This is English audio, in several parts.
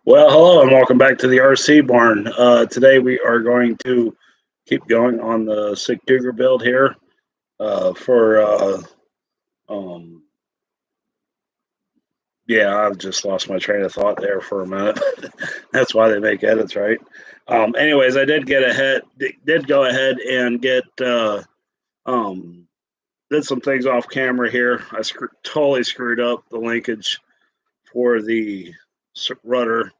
Well, hello and welcome back to the RC barn. Today we are going to keep going on the SIG Kougar build here for um, yeah, I've just lost my train of thought there for a minute. That's why they make edits, right? Anyways, I did go ahead and get um, did some things off camera here. I totally screwed up the linkage for the rudder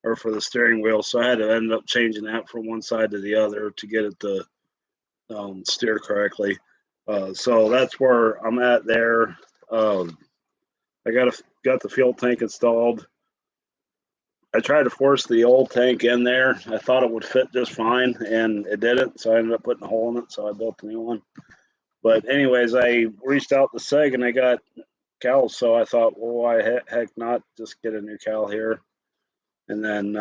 or for the steering wheel, so I had to end up changing that from one side to the other to get it to steer correctly. So that's where I'm at there. I got the fuel tank installed. I tried to force the old tank in there. I thought it would fit just fine, and it didn't. So I ended up putting a hole in it. So I built a new one. But anyways, I reached out to SIG and I got cowls. So I thought, well, why heck not just get a new cowl here, and then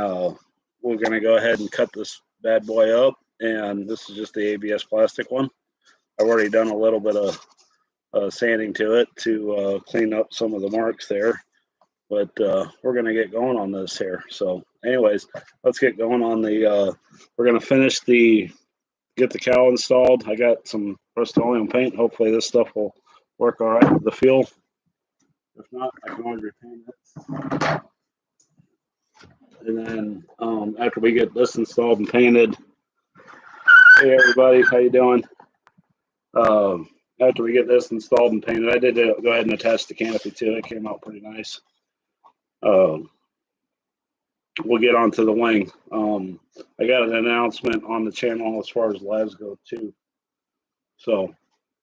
we're gonna go ahead and cut this bad boy up. And this is just the ABS plastic one. I've already done a little bit of sanding to it to clean up some of the marks there. But we're going to get going on this here. So anyways, let's get going on the, we're going to get the cowl installed. I got some Rust-Oleum paint. Hopefully this stuff will work all right with the fuel. If not, I can always repaint it. And then after we get this installed and painted, hey everybody, how you doing? After we get this installed and painted, I did go ahead and attach the canopy to it. It came out pretty nice. We'll get onto the wing. I got an announcement on the channel as far as lives go too. So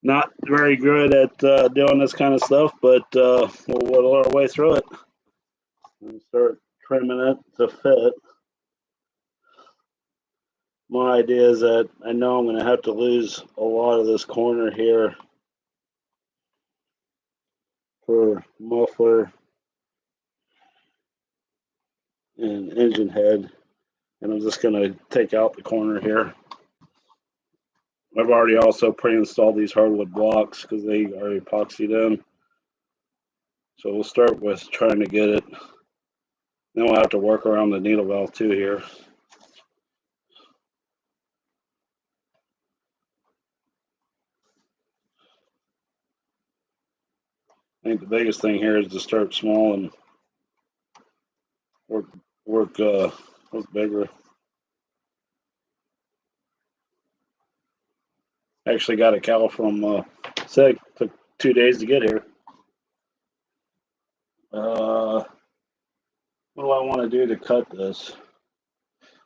not very good at doing this kind of stuff, but we'll whittle our way through it and start trimming it to fit. My idea is that I know I'm going to have to lose a lot of this corner here for muffler and engine head, and I'm just going to take out the corner here. I've already also pre-installed these hardwood blocks because they are epoxied in. So we'll start with trying to get it. Then we'll have to work around the needle valve too here. I think the biggest thing here is to start small and work bigger. Actually got a cowl from SIG. Took 2 days to get here. What do I want to do to cut this?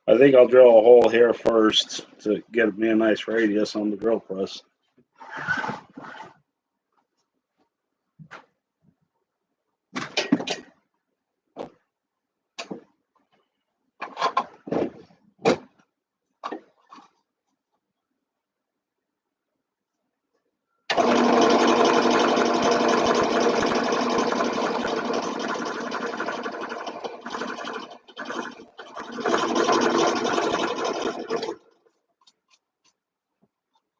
I think I'll drill a hole here first to get me a nice radius on the drill press.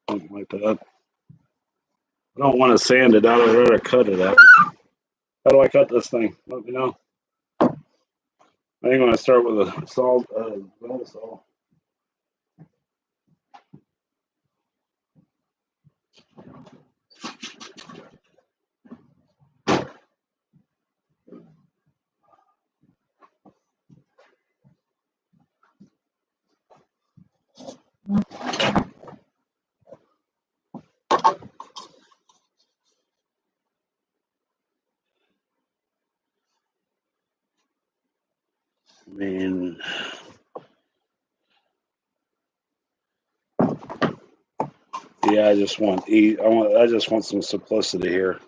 Something like that. I don't want to sand it out. I'd rather cut it out. How do I cut this thing? Let me know. I think I'm going to start with a saw. I mean, yeah, I just want some simplicity here.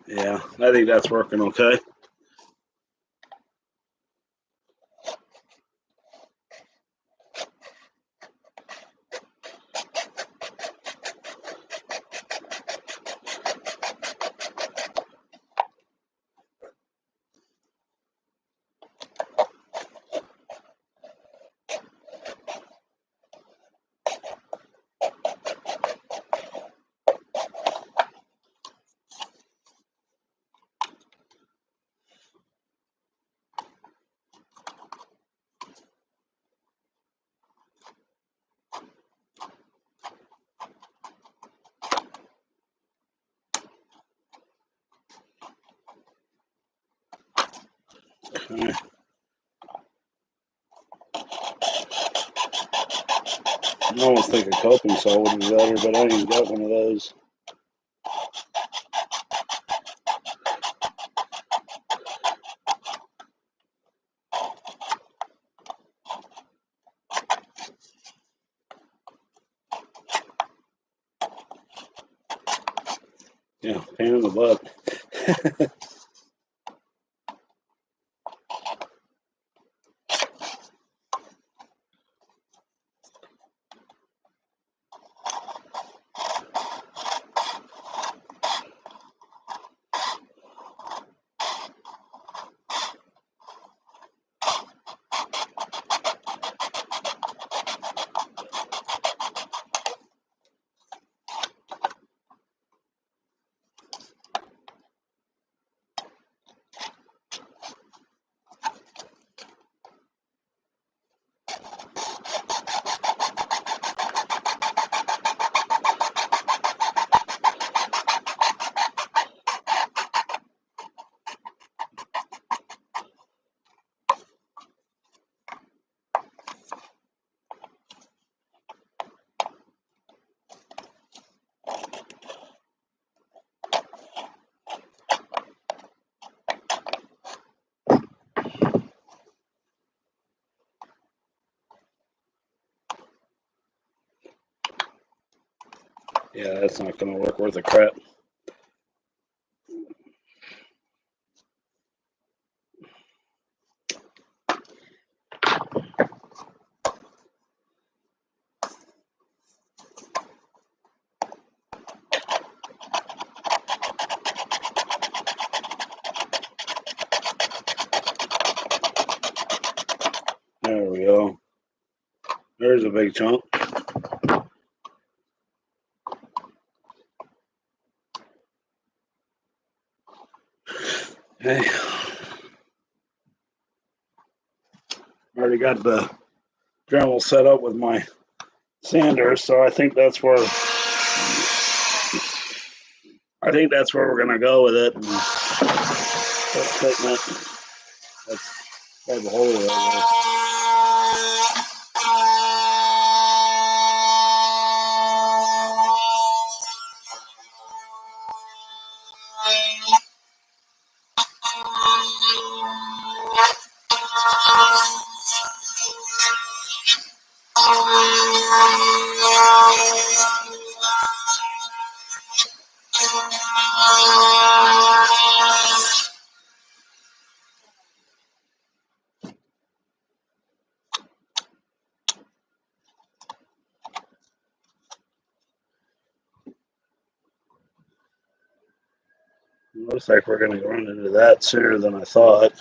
Yeah, I think that's working okay. I almost think a coping saw would be better, but I ain't got one of those. Yeah, pain in the butt. Yeah, that's not going to work worth a crap. There we go. There's a big chunk. Okay. Already got the Dremel set up with my sander, so I think that's where we're gonna go with it. And that's a hole right there. Looks like we're going to run into that sooner than I thought.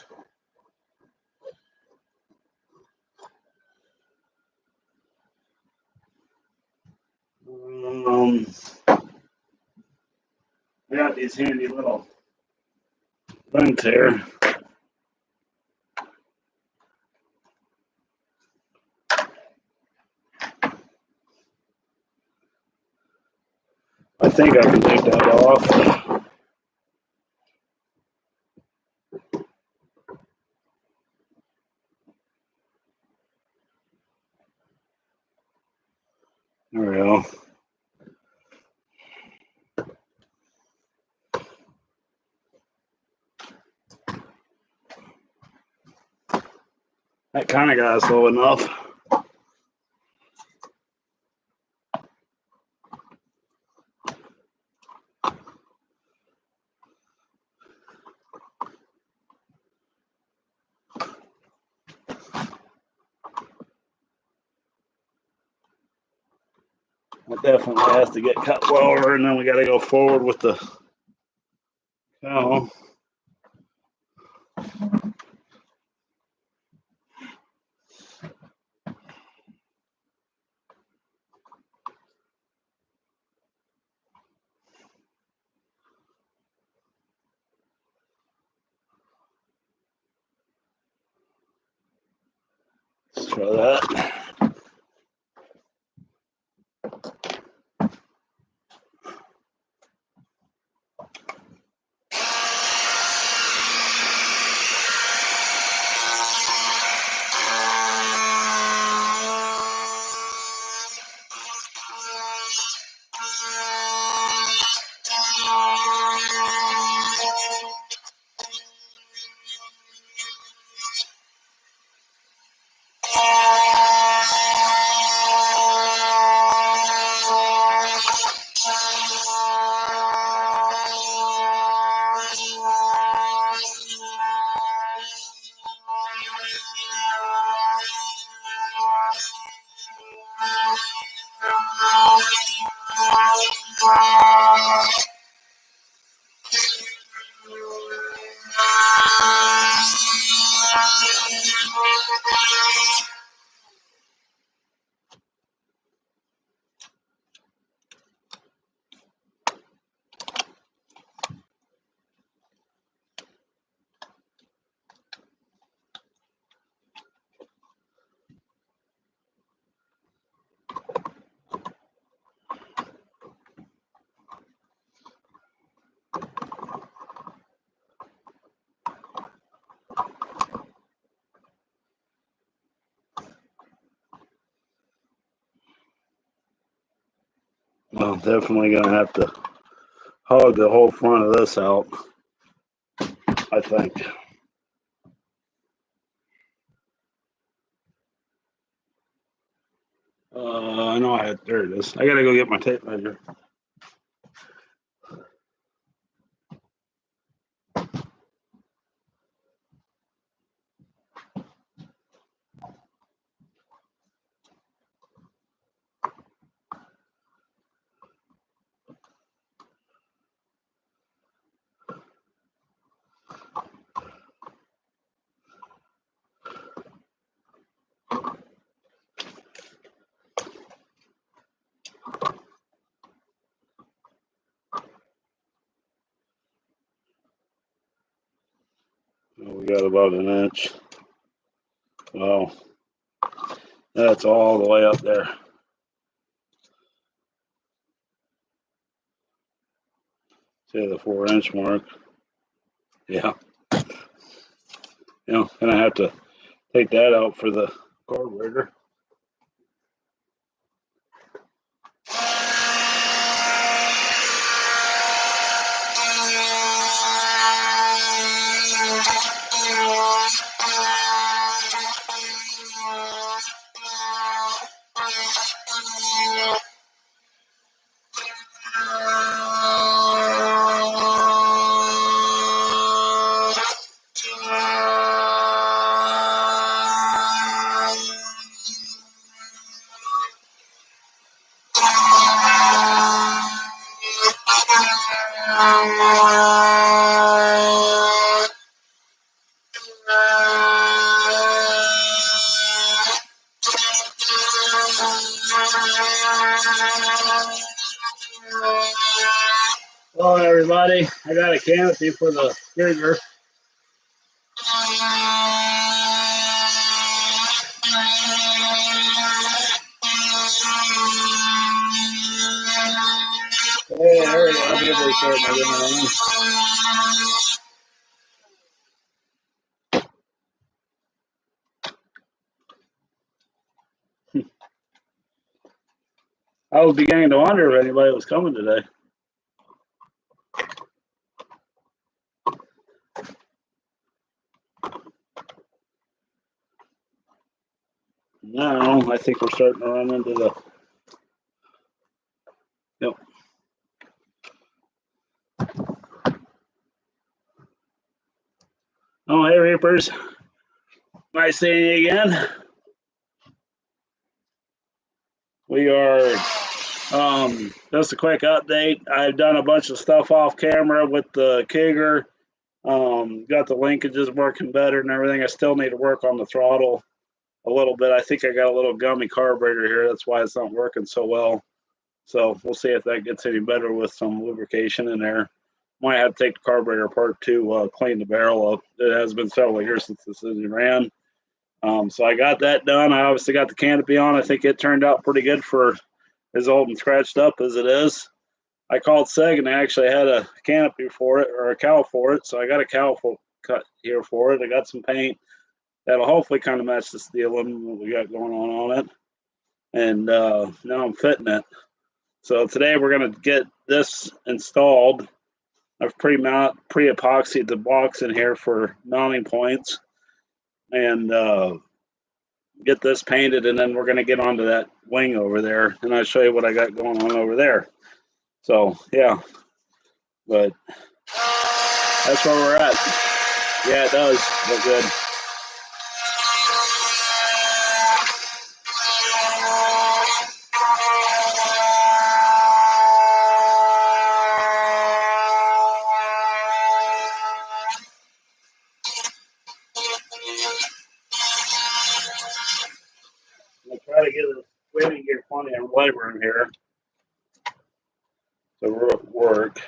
We got these handy little vents here. I think I can take that off. There we go. That kind of got us low enough. It definitely has to get cut lower, and then we got to go forward with the cowl. Let's try that. Well, definitely gonna have to hog the whole front of this out, I think. I know I had, there it is. I gotta go get my tape measure. We got about an inch. Wow, that's all the way up there. See the 4-inch mark. Yeah. Gonna have to take that out for the carburetor. Well, everybody, I got a canopy for the Kougar. Hey, there we go. I'll be able to start my dinner. I was beginning to wonder if anybody was coming today. No, I think we're starting to run into the. Yep. Oh, hey, Reapers. Nice seeing you again. We are just a quick update. I've done a bunch of stuff off camera with the Kougar. Got the linkages working better and everything. I still need to work on the throttle a little bit. I think I got a little gummy carburetor here. That's why it's not working so well. So we'll see if that gets any better with some lubrication in there. Might have to take the carburetor apart to clean the barrel up. It has been several years since this engine ran. So I got that done. I obviously got the canopy on. I think it turned out pretty good for as old and scratched up as it is. I called SIG and they actually had a canopy for it, or a cowl for it. So I got a cowl cut here for it. I got some paint that'll hopefully kind of match the steel and what we got going on it. And now I'm fitting it. So today we're going to get this installed. I've pre-epoxied the box in here for mounting points and get this painted, and then we're going to get onto that wing over there, and I'll show you what I got going on over there. So yeah, but that's where we're at. Yeah, it does look good. didn't get plenty of labor in here to work.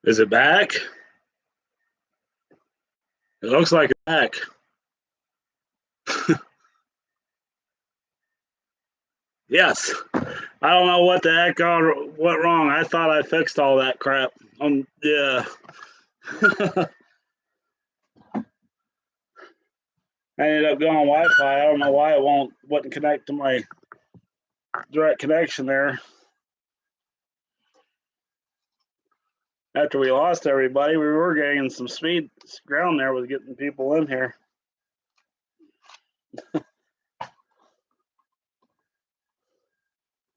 Is it back? It looks like it's back. Yes. I don't know what the heck went wrong. I thought I fixed all that crap. Yeah. I ended up going Wi-Fi. I don't know why it wouldn't connect to my direct connection there. After we lost everybody, we were gaining some speed ground there with getting people in here.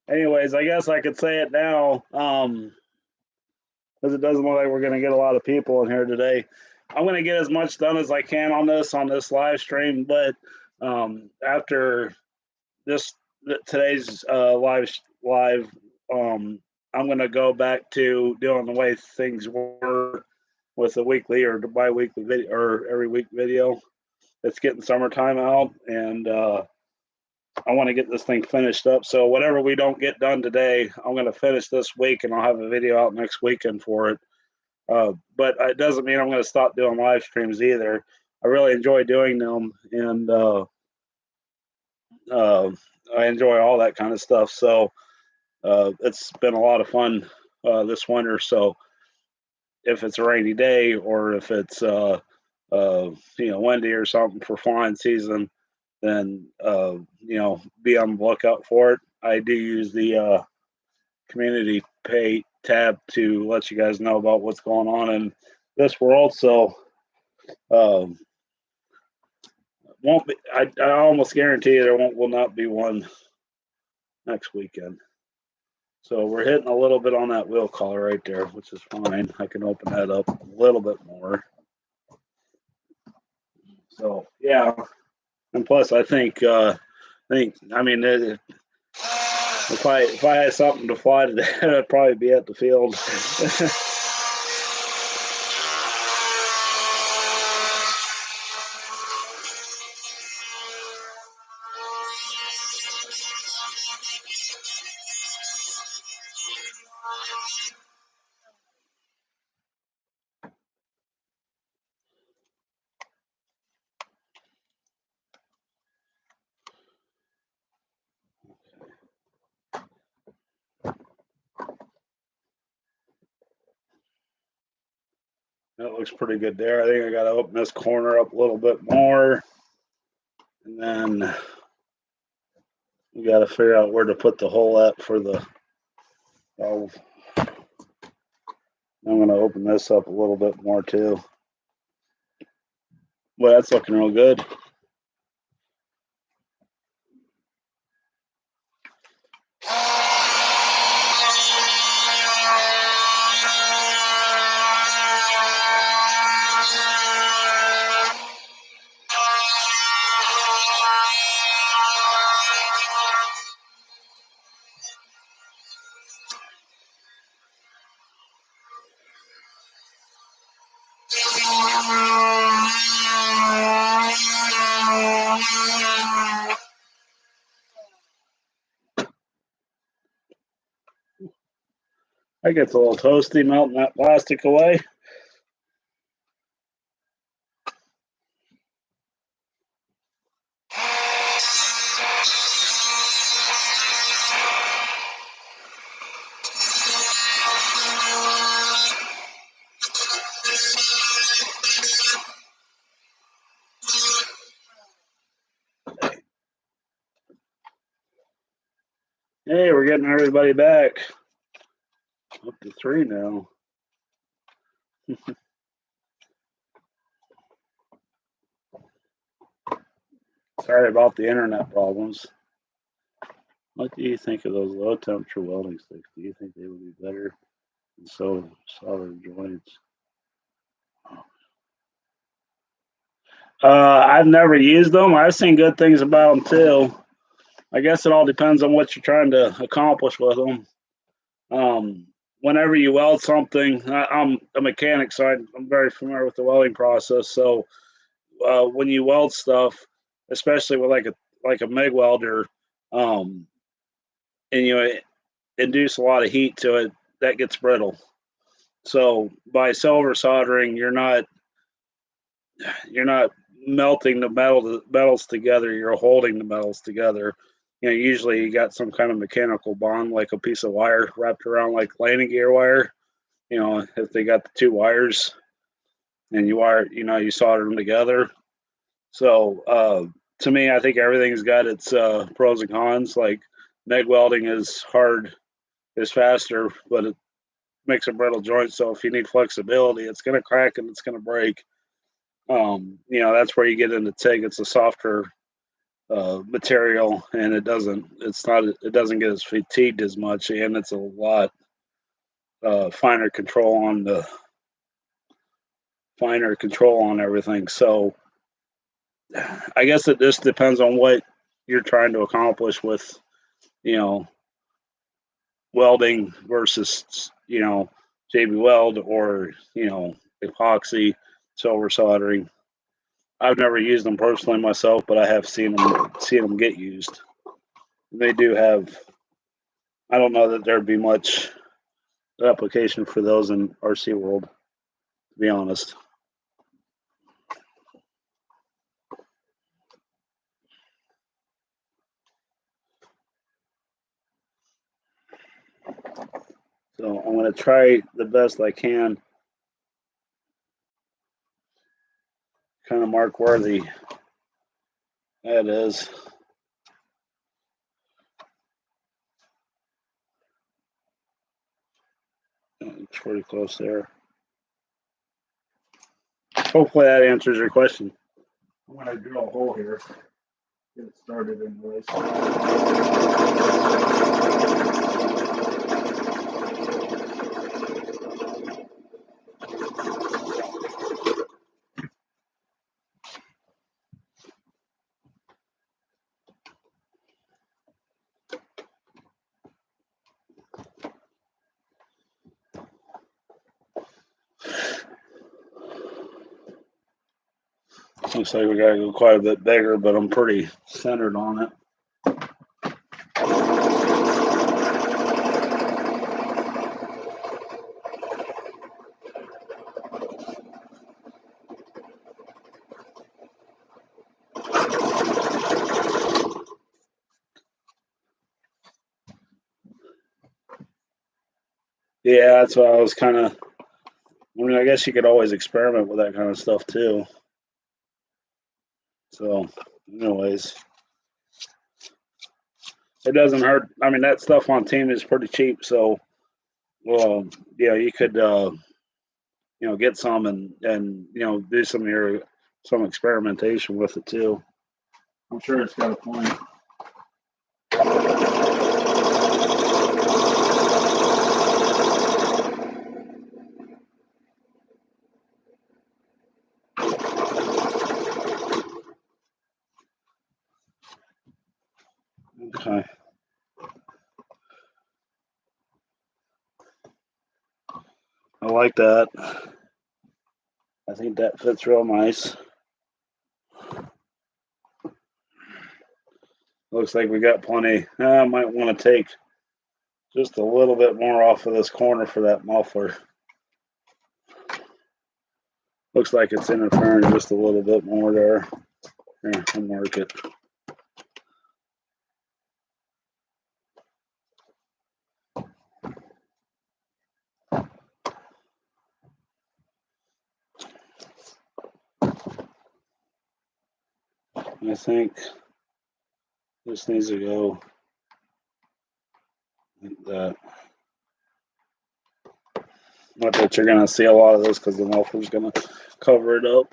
Anyways, I guess I could say it now, because it doesn't look like we're going to get a lot of people in here today. I'm going to get as much done as I can on this live stream, but after today's live, I'm going to go back to doing the way things were with a weekly or bi-weekly video or every week video. It's getting summertime out, and I want to get this thing finished up. So whatever we don't get done today, I'm going to finish this week, and I'll have a video out next weekend for it. But it doesn't mean I'm going to stop doing live streams either. I really enjoy doing them, and I enjoy all that kind of stuff. So it's been a lot of fun this winter. So if it's a rainy day or if it's windy or something for flying season, then be on the lookout for it. I do use the community pay tab to let you guys know about what's going on in this world. So won't be. I almost guarantee you there will not be one next weekend. So we're hitting a little bit on that wheel collar right there, which is fine. I can open that up a little bit more. So yeah, and plus I think if I had something to fly today, I'd probably be at the field. That looks pretty good there. I think I got to open this corner up a little bit more. And then we got to figure out where to put the hole at for the valve. I'm going to open this up a little bit more too. Well, that's looking real good. That gets a little toasty, melting that plastic away. Hey, we're getting everybody back. Up to 3 now. Sorry about the internet problems. What do you think of those low temperature welding sticks? Do you think they would be better than soldered joints? I've never used them. I've seen good things about them too. I guess it all depends on what you're trying to accomplish with them. Whenever you weld something, I'm a mechanic, so I'm very familiar with the welding process. So when you weld stuff, especially with like a MIG welder, um, and you induce a lot of heat to it, that gets brittle. So by silver soldering, you're not melting the metals together. You're holding the metals together. Usually you got some kind of mechanical bond, like a piece of wire wrapped around like landing gear wire. If they got the two wires and you solder them together. So to me, I think everything's got its pros and cons. Like MIG welding is hard, is faster, but it makes a brittle joint. So if you need flexibility, it's going to crack and it's going to break. That's where you get into TIG. It's a softer material, and it doesn't get as fatigued as much, and it's a lot finer control on everything. So I guess it just depends on what you're trying to accomplish with you know welding versus JB Weld or epoxy silver soldering. I've never used them personally myself, but I have seen them get used. They do have. I don't know that there'd be much application for those in RC world, to be honest. So I'm going to try the best I can, kind of mark where the head is. It's pretty close there. Hopefully that answers your question. I'm going to drill a hole here. Get it started anyways. Looks like we got to go quite a bit bigger, but I'm pretty centered on it. Yeah, that's what I was kind of. I guess you could always experiment with that kind of stuff too. So, anyways, it doesn't hurt. That stuff on team is pretty cheap. So, you could, get some and do some experimentation with it too. I'm sure it's got a point. Okay. I like that. I think that fits real nice. Looks like we got plenty. I might want to take just a little bit more off of this corner for that muffler. Looks like it's interfering just a little bit more there. Here, I'll mark it. I think this needs to go like that. Not that you're going to see a lot of this because the muffler's going to cover it up.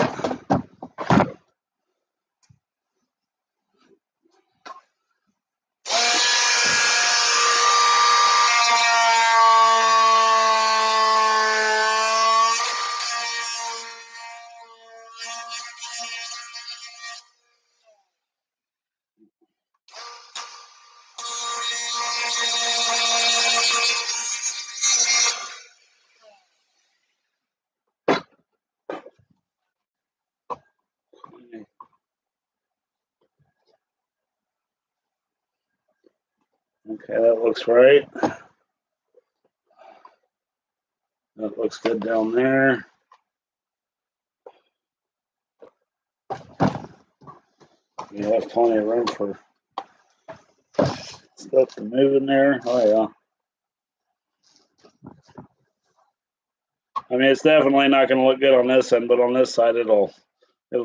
Okay, that looks right. That looks good down there. We have plenty of room for stuff to move in there. Oh yeah. I mean, it's definitely not going to look good on this end, but on this side, it'll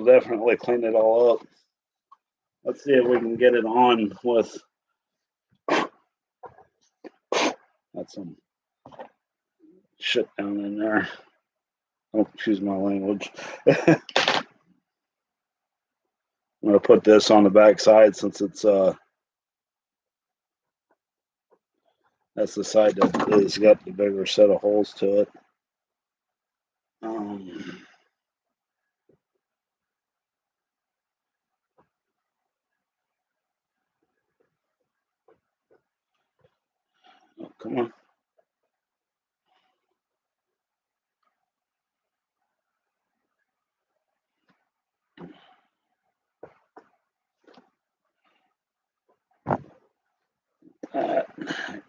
definitely clean it all up. Let's see if we can get it on with. That's some shit down in there. Don't excuse my language. I'm gonna put this on the back side since it's that's the side that has got the bigger set of holes to it. Oh, come on. That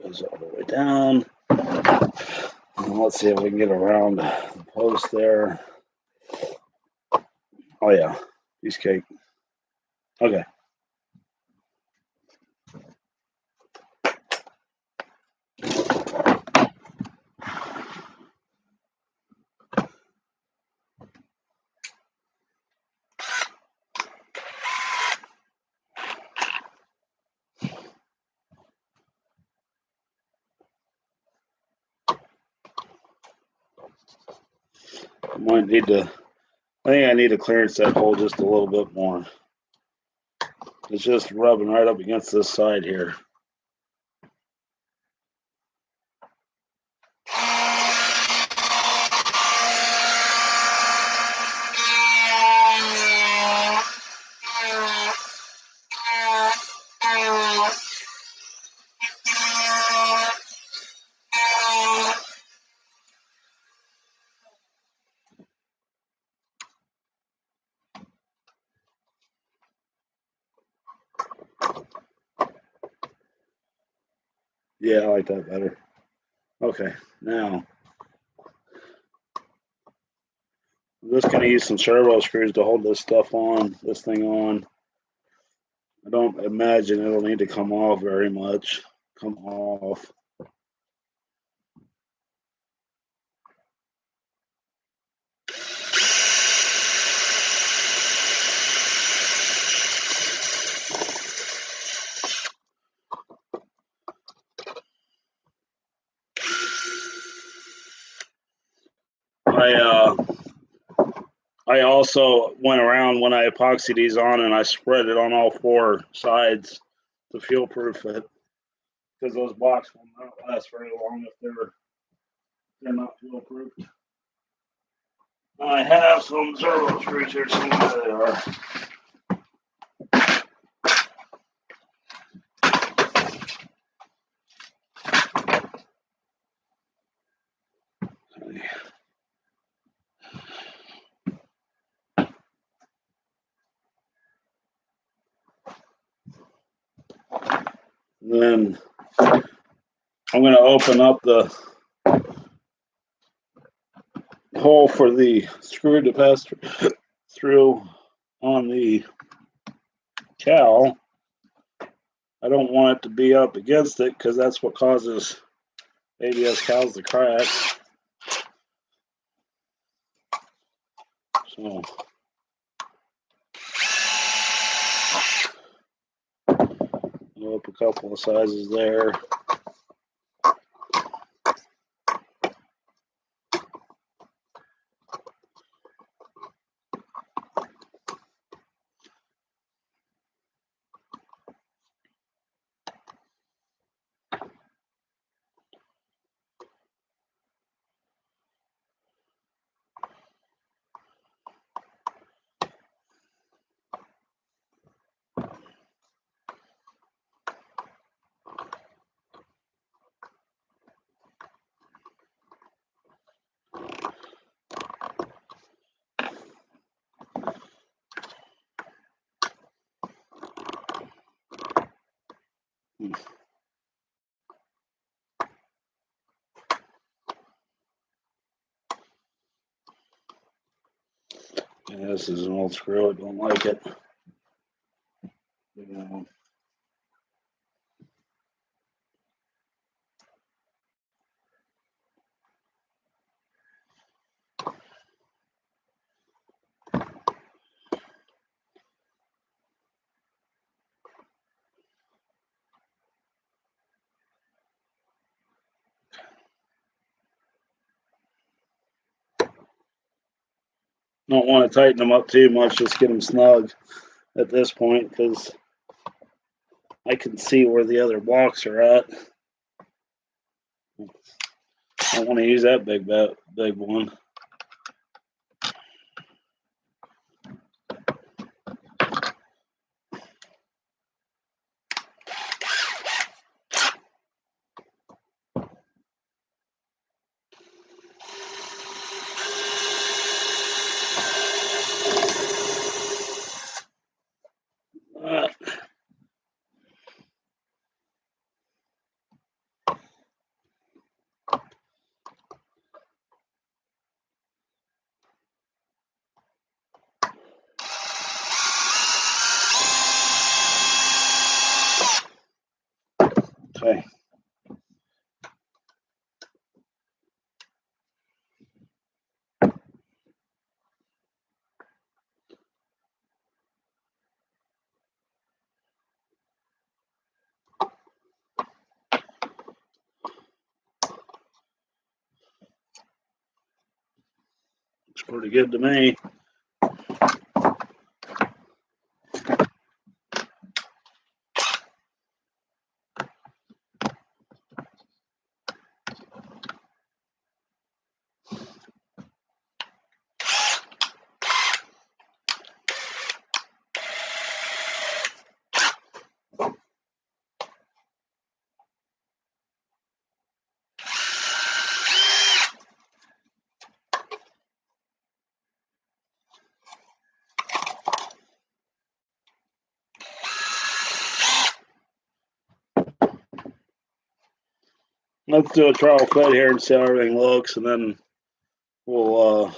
goes all the way down. And let's see if we can get around the post there. Oh yeah, piece of cake. Okay. Might need to. I think I need to clearance that hole just a little bit more. It's just rubbing right up against this side here. Yeah, I like that better. Okay, now I'm just gonna use some servo screws to hold this thing on. I don't imagine it'll need to come off very much. Come off. I also went around when I epoxied these on and I spread it on all four sides to fuel proof it, because those blocks will not last very long if they're not fuel proofed. I have some servo screws here somewhere. They are. Then I'm going to open up the hole for the screw to pass through on the cowl. I don't want it to be up against it because that's what causes ABS cowls to crack. So go up a couple of sizes there. Yeah, this is an old screw. I don't like it. Don't want to tighten them up too much. Just get them snug at this point because I can see where the other blocks are at. I don't want to use that big one. Okay. Looks pretty good to me. Let's do a trial fit here and see how everything looks, and then we'll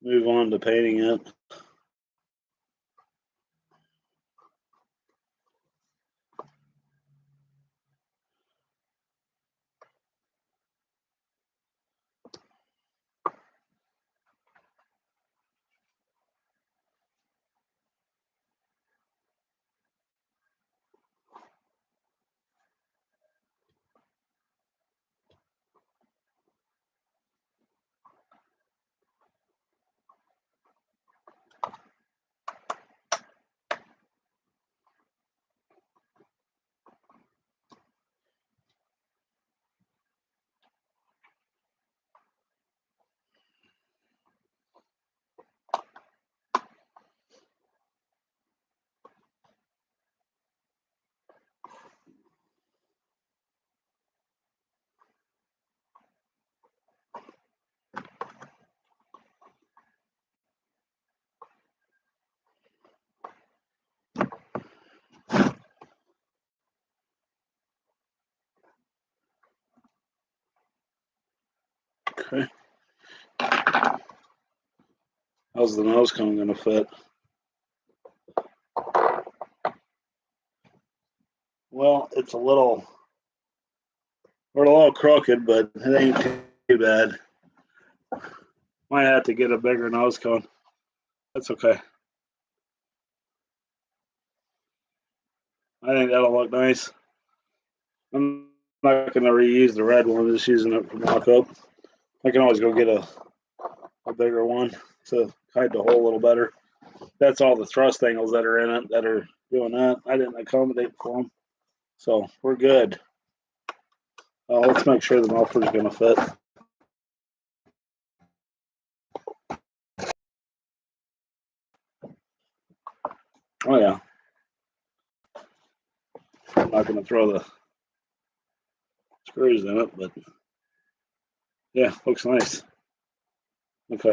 move on to painting it. Okay. How's the nose cone going to fit? Well, we're a little crooked, but it ain't too bad. Might have to get a bigger nose cone. That's okay. I think that'll look nice. I'm not going to reuse the red one. I'm just using it for mock-up. I can always go get a bigger one to hide the hole a little better. That's all the thrust angles that are in it that are doing that. I didn't accommodate for them. So we're good. Let's make sure the muffler's going to fit. Oh, yeah. I'm not going to throw the screws in it, but yeah, looks nice. Okay.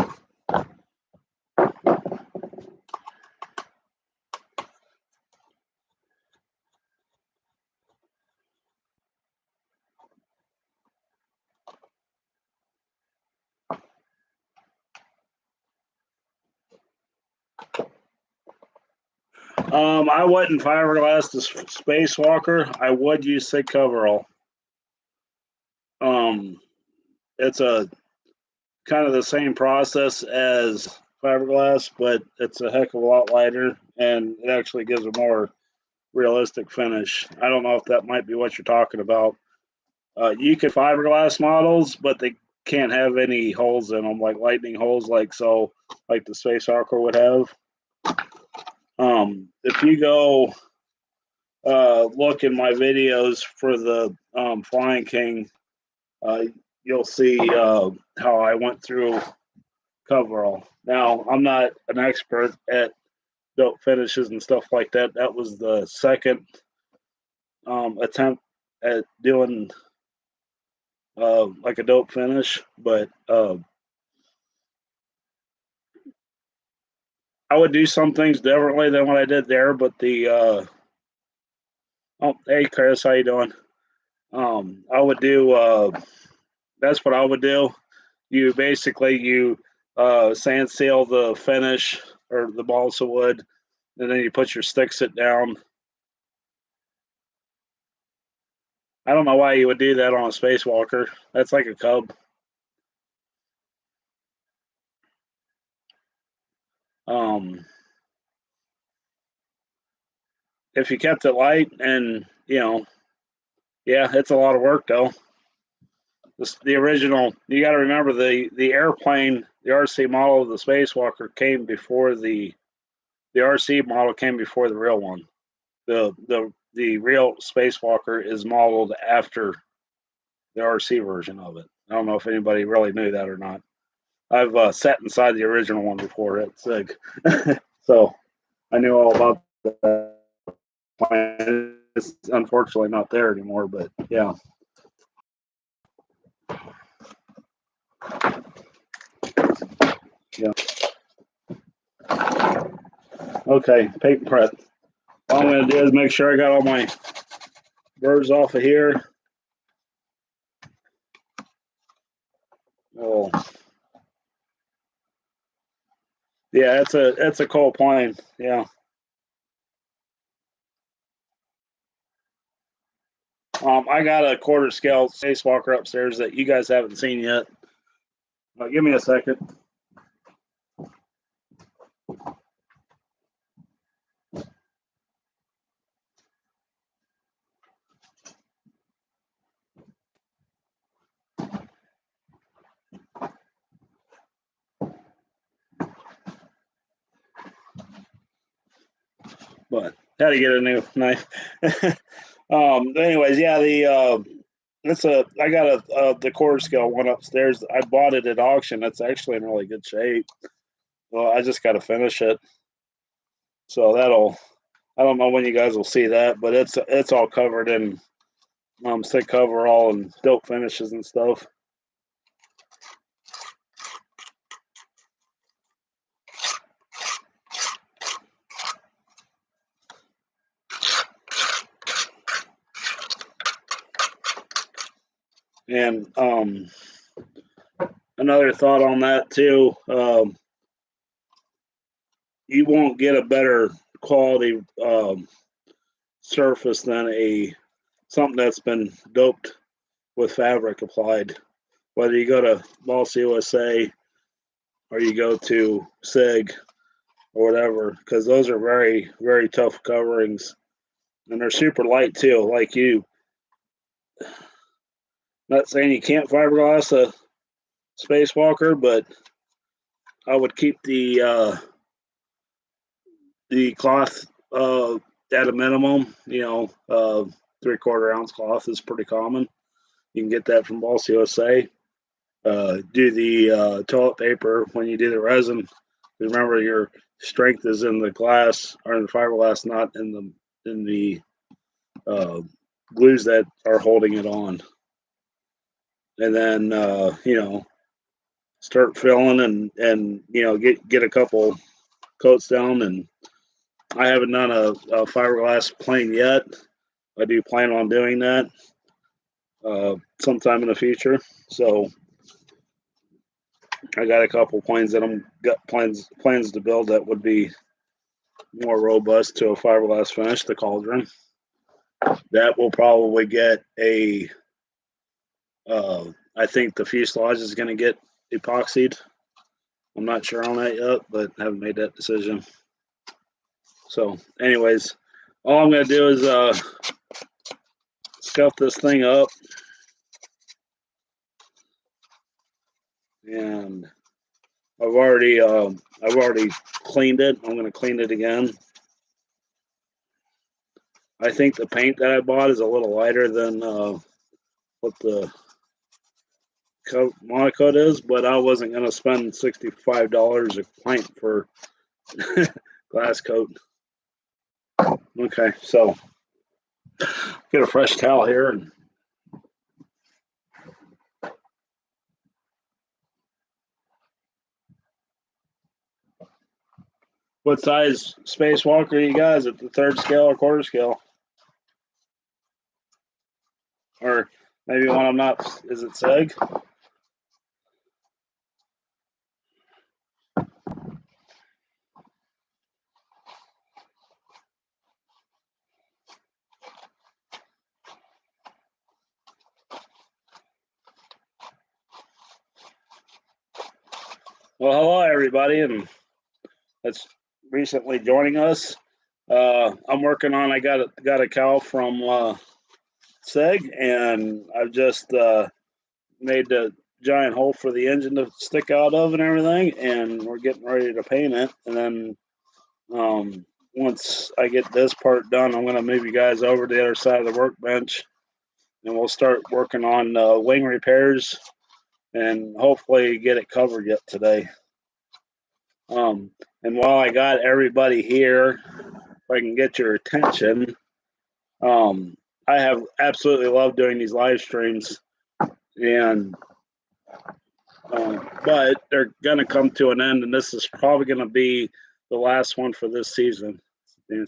I wouldn't fiberglass the Spacewalker. I would use SIG Coverall. It's a kind of the same process as fiberglass, but it's a heck of a lot lighter, and it actually gives a more realistic finish. I don't know if that might be what you're talking about. You can fiberglass models, but they can't have any holes in them, like lightning holes, like the Spacewalker would have. If you go look in my videos for the Flying King, you'll see how I went through coverall. Now, I'm not an expert at dope finishes and stuff like that. That was the second attempt at doing like a dope finish, but I would do some things differently than what I did there. But oh, hey Chris, how you doing? I would do that's what I would do. You basically sand seal the finish or the balsa wood, and then you put your stick sit down. I don't know why you would do that on a Spacewalker. That's like a Cub. If you kept it light and yeah, it's a lot of work though. The original, you got to remember the airplane, the RC model of the Spacewalker came before the RC model came before the real one. The real Spacewalker is modeled after the RC version of it. I don't know if anybody really knew that or not. I've sat inside the original one before at SIG, so I knew all about that plane. It's unfortunately not there anymore, but yeah. Yeah. Okay, paper prep. All I'm going to do is make sure I got all my birds off of here. Oh, yeah, it's a cool plane. Yeah. I got a quarter scale Spacewalker upstairs that you guys haven't seen yet. Give me a second. But had to get a new knife. Anyways, yeah, I got the quarter scale one upstairs. I bought it at auction. It's actually in really good shape. Well, I just got to finish it. So I don't know when you guys will see that, but it's all covered in SIG Coverall and dope finishes and stuff. And another thought on that too, you won't get a better quality surface than something that's been doped with fabric applied. Whether you go to Balsa USA or you go to SIG or whatever, because those are very, very tough coverings. And they're super light too. Like not saying you can't fiberglass a Spacewalker, but I would keep the cloth at a minimum. 3/4 ounce cloth is pretty common. You can get that from Balsa USA. Do the toilet paper when you do the resin. Remember, your strength is in the glass or in the fiberglass, not in the glues that are holding it on. And then start filling and get a couple coats down. And I haven't done a fiberglass plane yet. I do plan on doing that sometime in the future. So I got a couple planes that I'm got plans to build that would be more robust to a fiberglass finish, the cauldron. That will probably get a, I think the fuselage is going to get epoxied. I'm not sure on that yet, but haven't made that decision. So anyways, all I'm going to do is scuff this thing up. And I've already cleaned it. I'm going to clean it again. I think the paint that I bought is a little lighter than what the Monaco is, but I wasn't going to spend $65 a pint for glass coat. Okay, so get a fresh towel here and what size spacewalk are you guys at the 3rd scale or quarter scale? Or maybe one I'm not, is it SIG? Well, hello everybody, and that's recently joining us. I'm working on. I got a cow from SIG, and I've just made the giant hole for the engine to stick out of and everything, and we're getting ready to paint it. And then once I get this part done, I'm going to move you guys over to the other side of the workbench, and we'll start working on wing repairs and hopefully get it covered yet today. And while I got everybody here, if I can get your attention, I have absolutely loved doing these live streams, and but they're going to come to an end, and this is probably going to be the last one for this season. Yeah,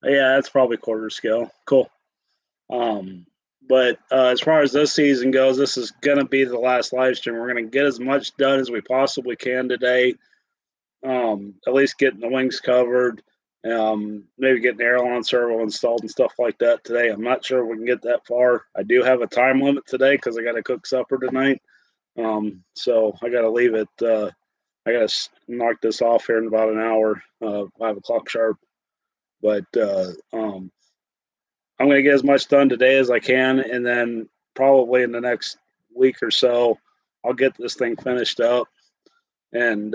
that's probably quarter scale. Cool. But as far as this season goes, this is going to be the last live stream. We're going to get as much done as we possibly can today. At least getting the wings covered, maybe getting the aileron servo installed and stuff like that today. I'm not sure if we can get that far. I do have a time limit today because I got to cook supper tonight. So I got to leave it. I got to knock this off here in about an hour, 5 o'clock sharp. But I'm going to get as much done today as I can, and then probably in the next week or so, I'll get this thing finished up and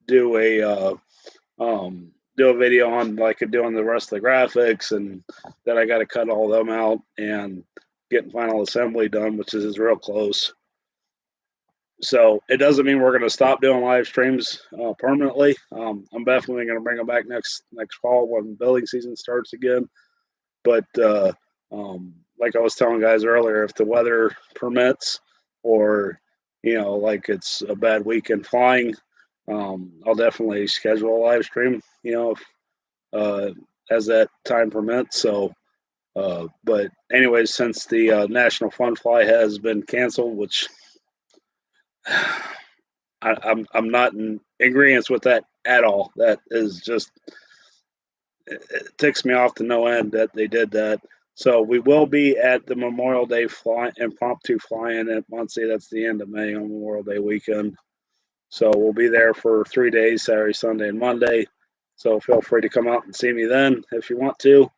do a video on like doing the rest of the graphics, and then I got to cut all them out and getting final assembly done, which is real close. So it doesn't mean we're going to stop doing live streams permanently. I'm definitely going to bring them back next fall when building season starts again. But like I was telling guys earlier, if the weather permits, or like it's a bad weekend flying, I'll definitely schedule a live stream. If as that time permits. So, but anyways, since the National Fun Fly has been canceled, which I'm not in agreement with that at all. That is just, it ticks me off to no end that they did that. So we will be at the Memorial Day impromptu fly-in at Muncie. That's the end of May on Memorial Day weekend. So we'll be there for 3 days, Saturday, Sunday, and Monday. So feel free to come out and see me then if you want to.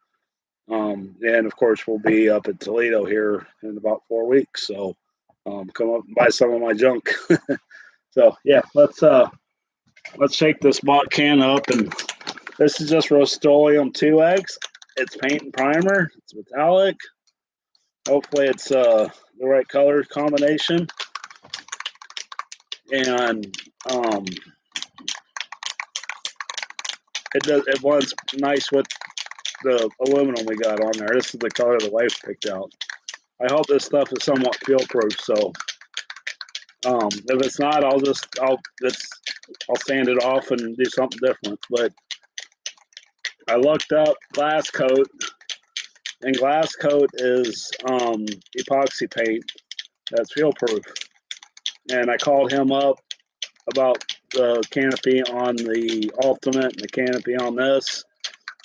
And of course, we'll be up at Toledo here in about 4 weeks. So come up and buy some of my junk. So yeah, let's shake this bot can up. And this is just Rust-Oleum 2X. It's paint and primer. It's metallic. Hopefully it's the right color combination. And it blends nice with the aluminum we got on there. This is the color the wife picked out. I hope this stuff is somewhat field proof. So if it's not, I'll sand it off and do something different. But I looked up glass coat, and glass coat is epoxy paint that's field proof. And I called him up about the canopy on the Ultimate and the canopy on this,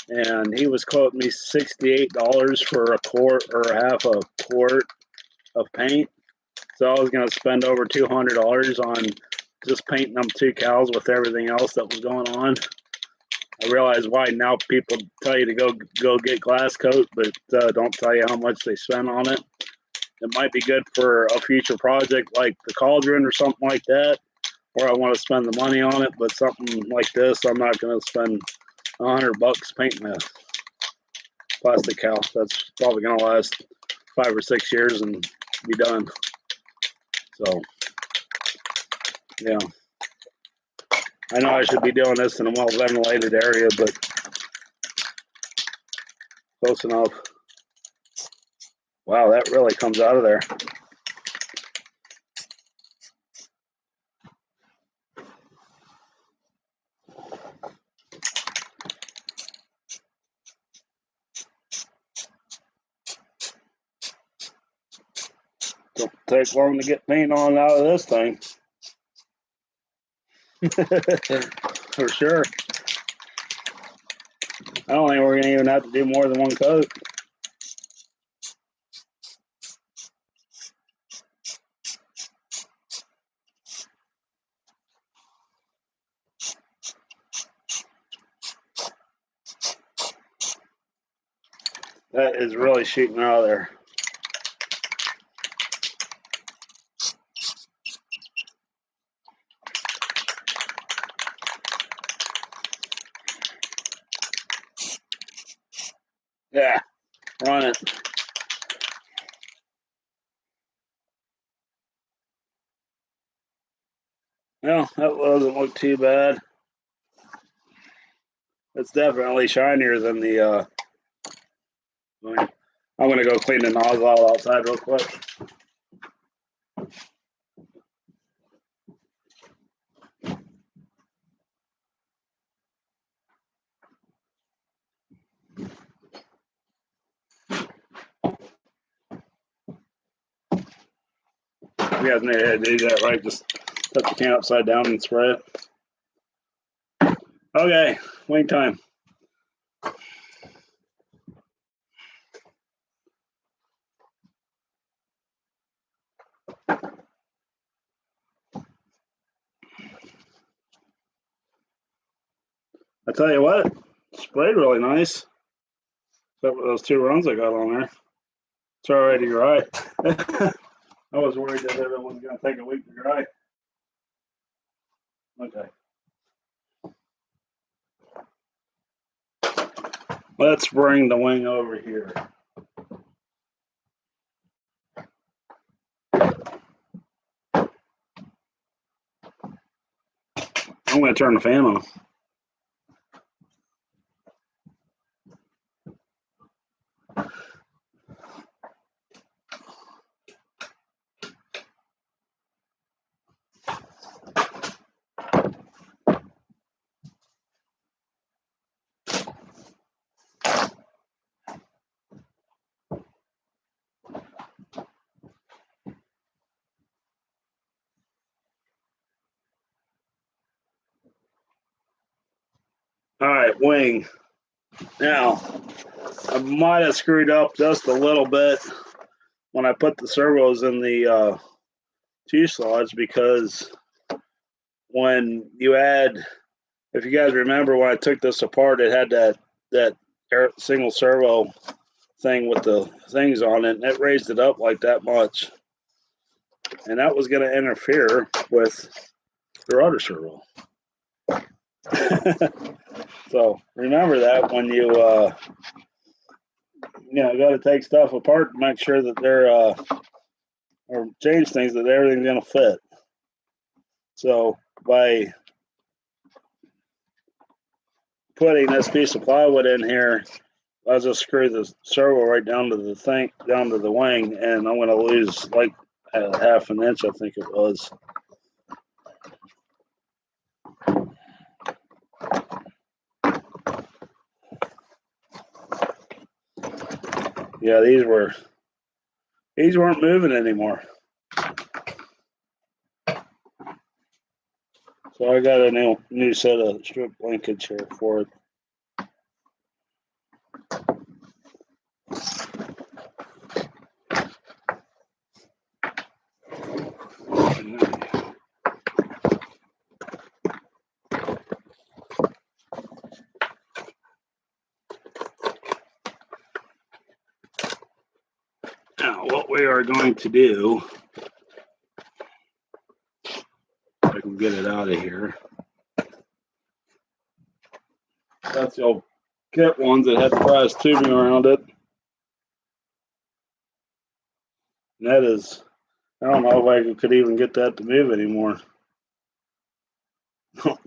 and he was quoting me $68 for a quart or half a quart of paint. So I was going to spend over $200 on just painting them 2 cows with everything else that was going on. I realize why now people tell you to go get glass coat, but don't tell you how much they spend on it. It might be good for a future project like the cauldron or something like that, where I want to spend the money on it. But something like this, I'm not going to spend $100 painting a plastic cow. That's probably going to last 5 or 6 years and be done. So, yeah. I know I should be doing this in a well-ventilated area, but close enough. Wow, that really comes out of there. Don't take long to get paint on out of this thing. For sure. I don't think we're going to even have to do more than one coat. That is really shooting out of there. Yeah, run it. Well, that doesn't look too bad. It's definitely shinier than the. I'm going to go clean the nozzle out outside real quick. You guys need to do that, right? Just put the can upside down and spray it. Okay, wing time. I tell you what, sprayed really nice. Except for those 2 runs I got on there. It's already dry. I was worried that it was going to take a week to dry. Okay. Let's bring the wing over here. I'm going to turn the fan on. All right, wing. Now, I might have screwed up just a little bit when I put the servos in the fuselage, because when you add, if you guys remember when I took this apart, it had that single servo thing with the things on it, and it raised it up like that much. And that was going to interfere with the rudder servo. So remember that when you got to take stuff apart to make sure that they're or change things, that everything's going to fit. So by putting this piece of plywood in here, I'll just screw the servo right down to the thing, down to the wing, and I'm going to lose like half an inch, I think it was. Yeah, these weren't moving anymore. So I got a new set of strip linkage here for it. Now, what we are going to do, if I can get it out of here. That's the old kit ones that had the brass tubing around it. And that is, I don't know if I could even get that to move anymore. So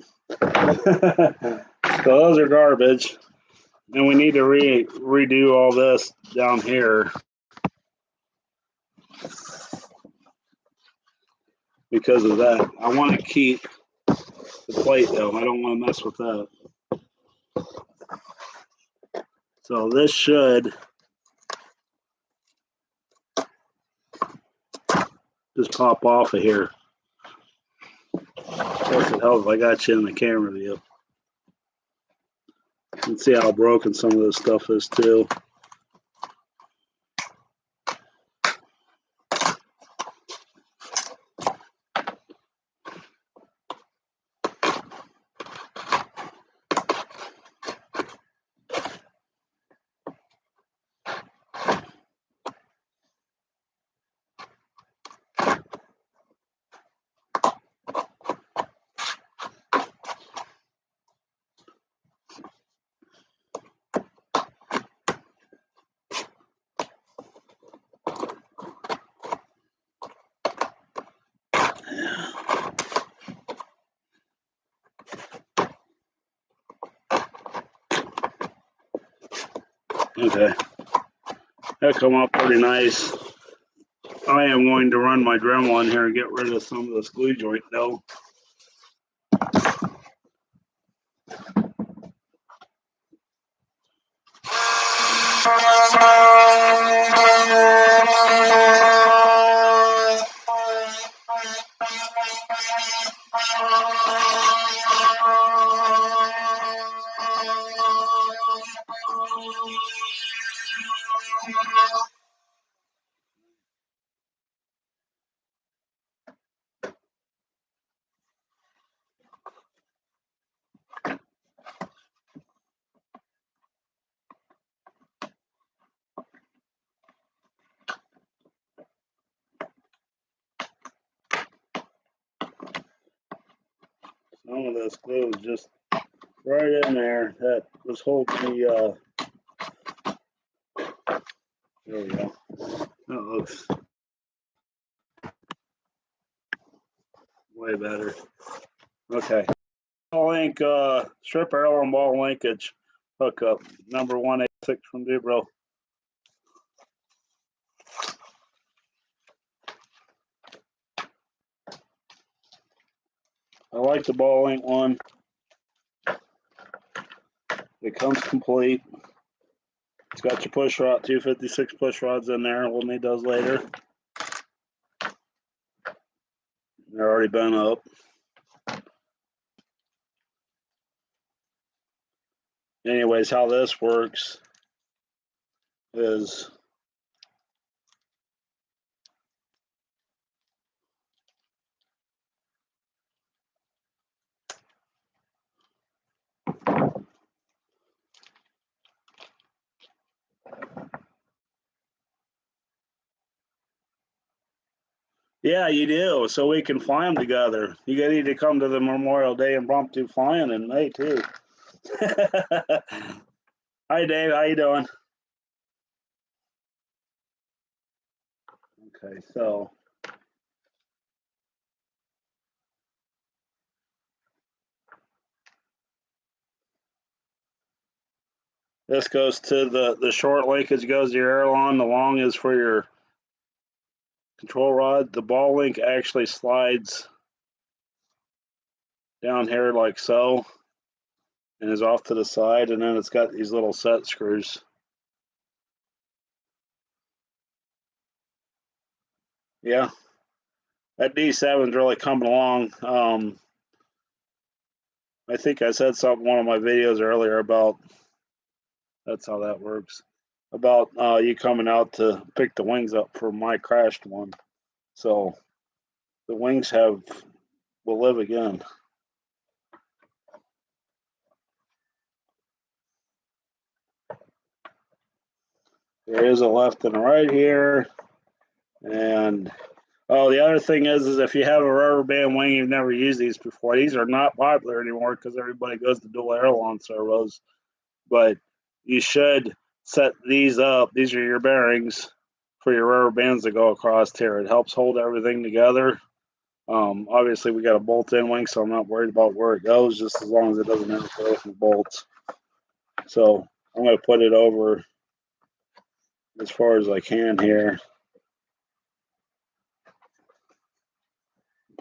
those are garbage. And we need to redo all this down here. Because of that. I want to keep the plate though. I don't want to mess with that. So this should just pop off of here. Guess it helps if I got you in the camera view. You can see how broken some of this stuff is too. Okay, that come up pretty nice. I am going to run my Dremel in here and get rid of some of this glue joint though. Some of this glue is just right in there. That was holding the, there we go. That looks way better. Okay. Ball link, strip arrow and ball linkage hookup, number 186 from Dubro. I like the ball link one. It comes complete. It's got your push rod, 256 push rods in there. We'll need those later. They're already bent up. Anyways, how this works is yeah, you do. So we can fly them together. You need to come to the Memorial Day impromptu flying in May too. Hi, Dave. How you doing? Okay, so this goes to the short linkage goes to your aileron. The long is for your control rod. The ball link actually slides down here like so and is off to the side, and then it's got these little set screws. Yeah, that D7 is really coming along. I think I said something in one of my videos earlier about that's how that works. About you coming out to pick the wings up for my crashed one. So the wings will live again. There is a left and a right here. And oh, the other thing is if you have a rubber band wing, you've never used these before. These are not popular anymore because everybody goes to dual aileron servos. But you should set these up. These are your bearings for your rubber bands to go across here. It helps hold everything together. Obviously, we got a bolt-in wing, so I'm not worried about where it goes, just as long as it doesn't interfere with the bolts. So I'm going to put it over as far as I can here.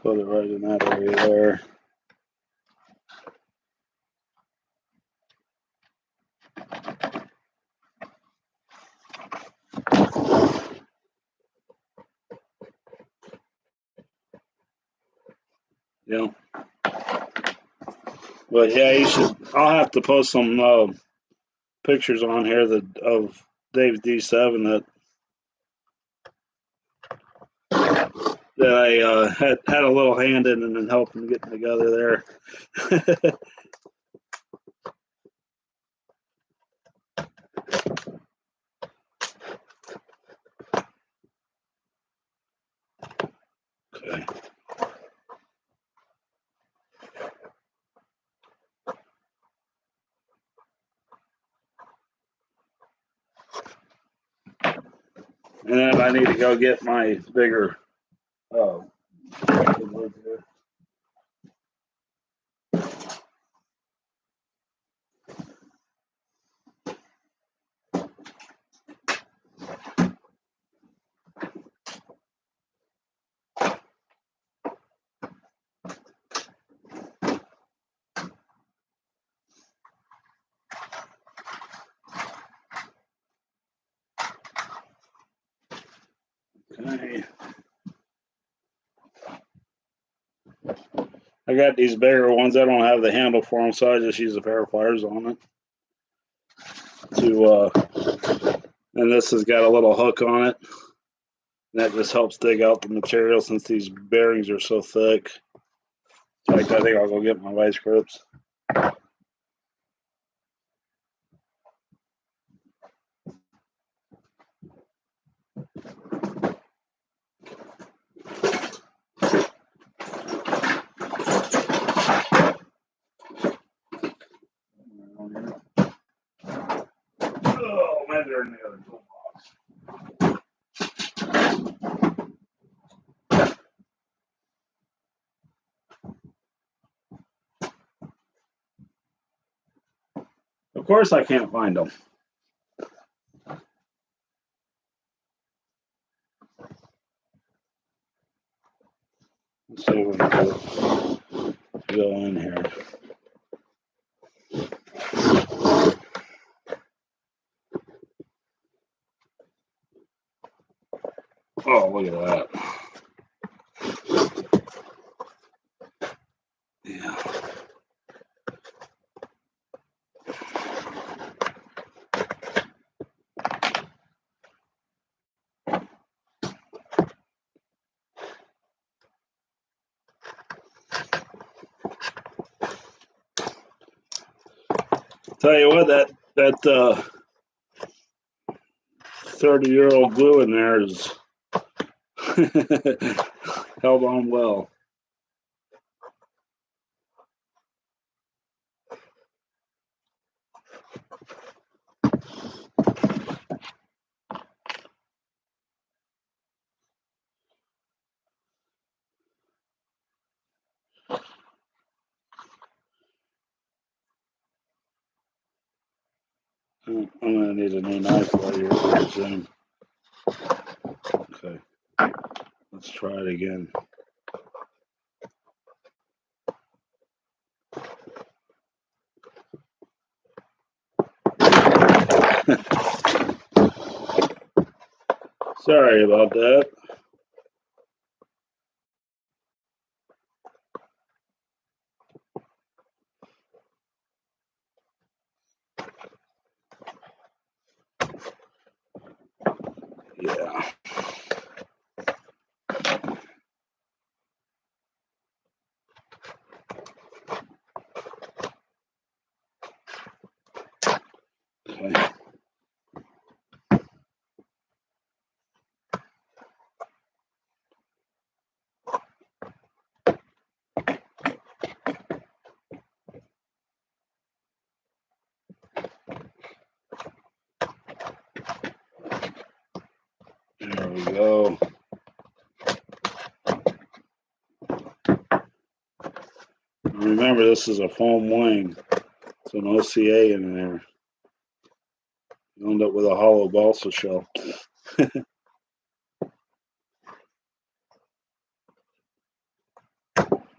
Put it right in that area there. Yeah. But yeah, you should. I'll have to post some pictures on here of Dave's D7 that I had a little hand in and helping getting together there. Okay. And then I need to go get my bigger okay. I got these bigger ones. I don't have the handle for them, so I just use a pair of pliers on it. And this has got a little hook on it. That just helps dig out the material since these bearings are so thick. In fact, I think I'll go get my vice grips. Oh, maybe they're in the other toolbox. Of course, I can't find them. Let's see if we can go in here. Oh, look at that. Yeah. Tell you what, that 30-year-old glue in there is held on well. I'm gonna need a new knife while you're pretty soon. Okay, let's try it again. Sorry about that. Okay. There we go. Remember, this is a foam wing. It's an OCA in there. You end up with a hollow balsa shell.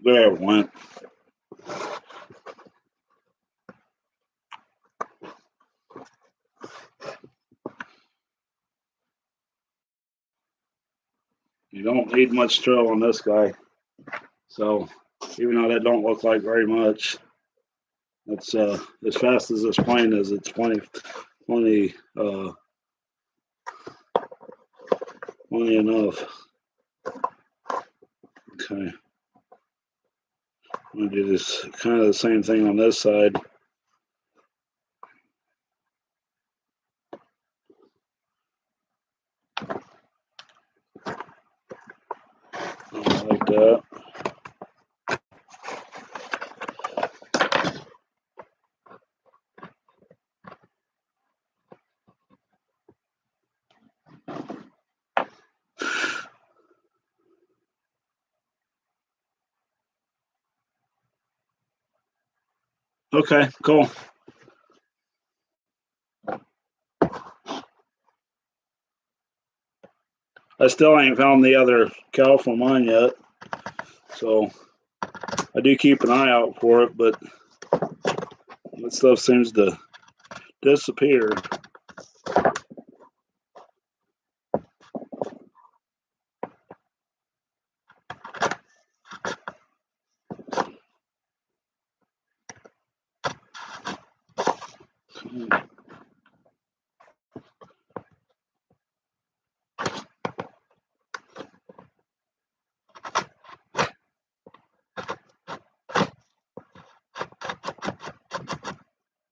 There it went. You don't need much trail on this guy. So even though that don't look like very much, it's as fast as this plane is, it's plenty enough. Okay. I'm gonna do this kind of the same thing on this side. Like that. Okay, cool. I still ain't found the other cow for mine yet, so I do keep an eye out for it, but that stuff seems to disappear.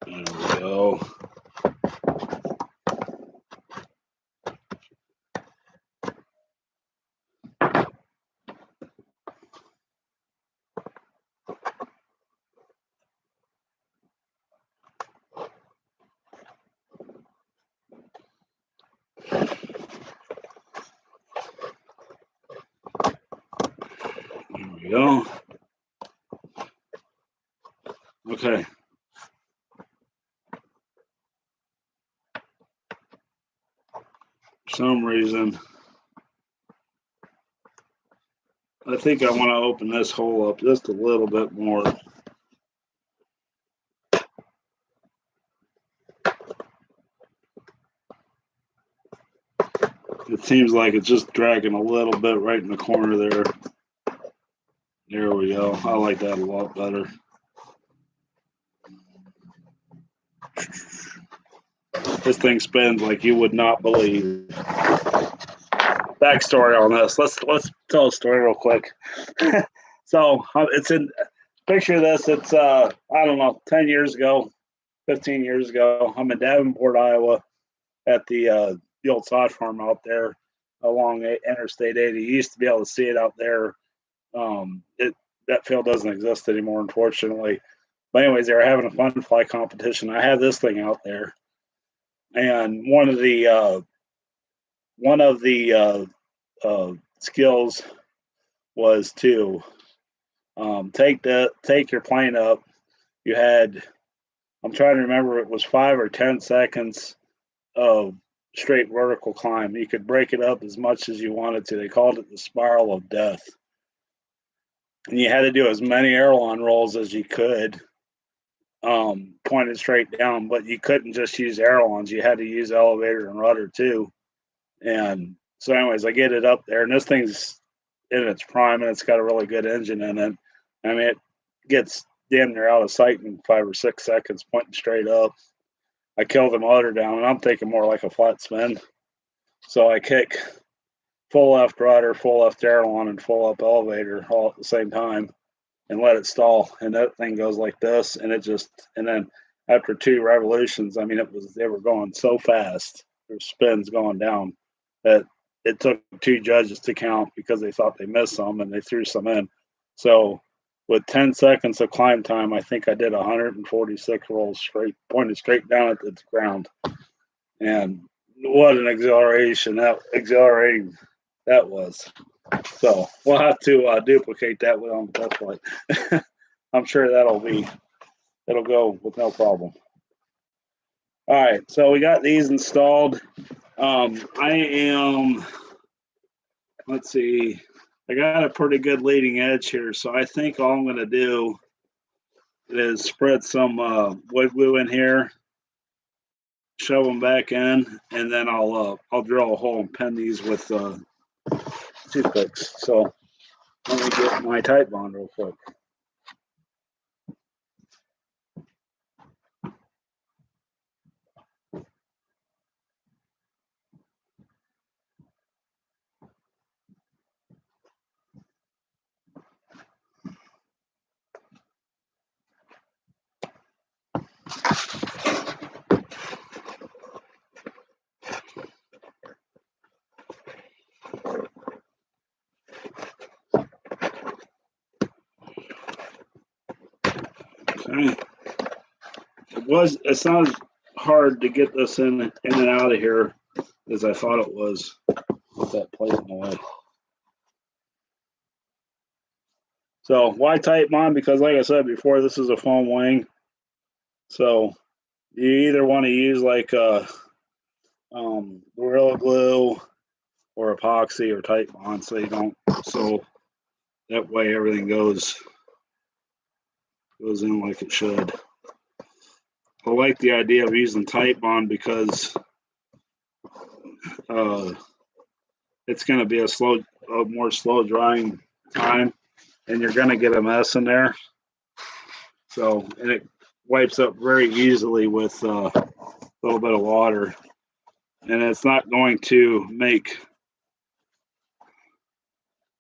There we go. There we go. Okay. For some reason, I think I want to open this hole up just a little bit more. It seems like it's just dragging a little bit right in the corner there. There we go. I like that a lot better. This thing spins like you would not believe. Backstory on this. Let's tell a story real quick. So it's in picture this. It's I don't know, 10 years ago, 15 years ago. I'm in Davenport, Iowa, at the old sod farm out there along Interstate 80. You used to be able to see it out there. That field doesn't exist anymore, unfortunately. But anyways, they were having a fun fly competition. I had this thing out there, and one of the skills was to take your plane up. You had, I'm trying to remember, it was 5 or 10 seconds of straight vertical climb. You could break it up as much as you wanted to. They called it the spiral of death. And you had to do as many aileron rolls as you could, pointed straight down, but you couldn't just use ailerons. You had to use elevator and rudder too. And so anyways, I get it up there, and this thing's in its prime, and it's got a really good engine in it. I mean, it gets damn near out of sight in 5 or 6 seconds, pointing straight up. I kill the motor down, and I'm thinking more like a flat spin. So I kick full left rudder, full left aileron, and full up elevator all at the same time, and let it stall. And that thing goes like this, and then after 2 revolutions, I mean, they were going so fast. Their spins going down that it took 2 judges to count because they thought they missed some and they threw some in. So with 10 seconds of climb time, I think I did 146 rolls straight, pointed straight down at the ground. And what an exhilarating that was. So we'll have to duplicate that on the test flight. I'm sure it'll go with no problem. All right, so we got these installed. I am, let's see, I got a pretty good leading edge here, so I think all I'm going to do is spread some wood glue in here, shove them back in, and then I'll drill a hole and pin these with toothpicks. So let me get my tight bond real quick. Okay. It's not as hard to get this in and out of here as I thought it was with that plate in the way. So why tight bond? Because like I said before, this is a foam wing. So you either want to use like Gorilla Glue or epoxy or tight bond, so that way everything goes in like it should. I like the idea of using tight bond because it's going to be a more slow drying time, and you're going to get a mess in there. So, and it wipes up very easily with a little bit of water, and it's not going to make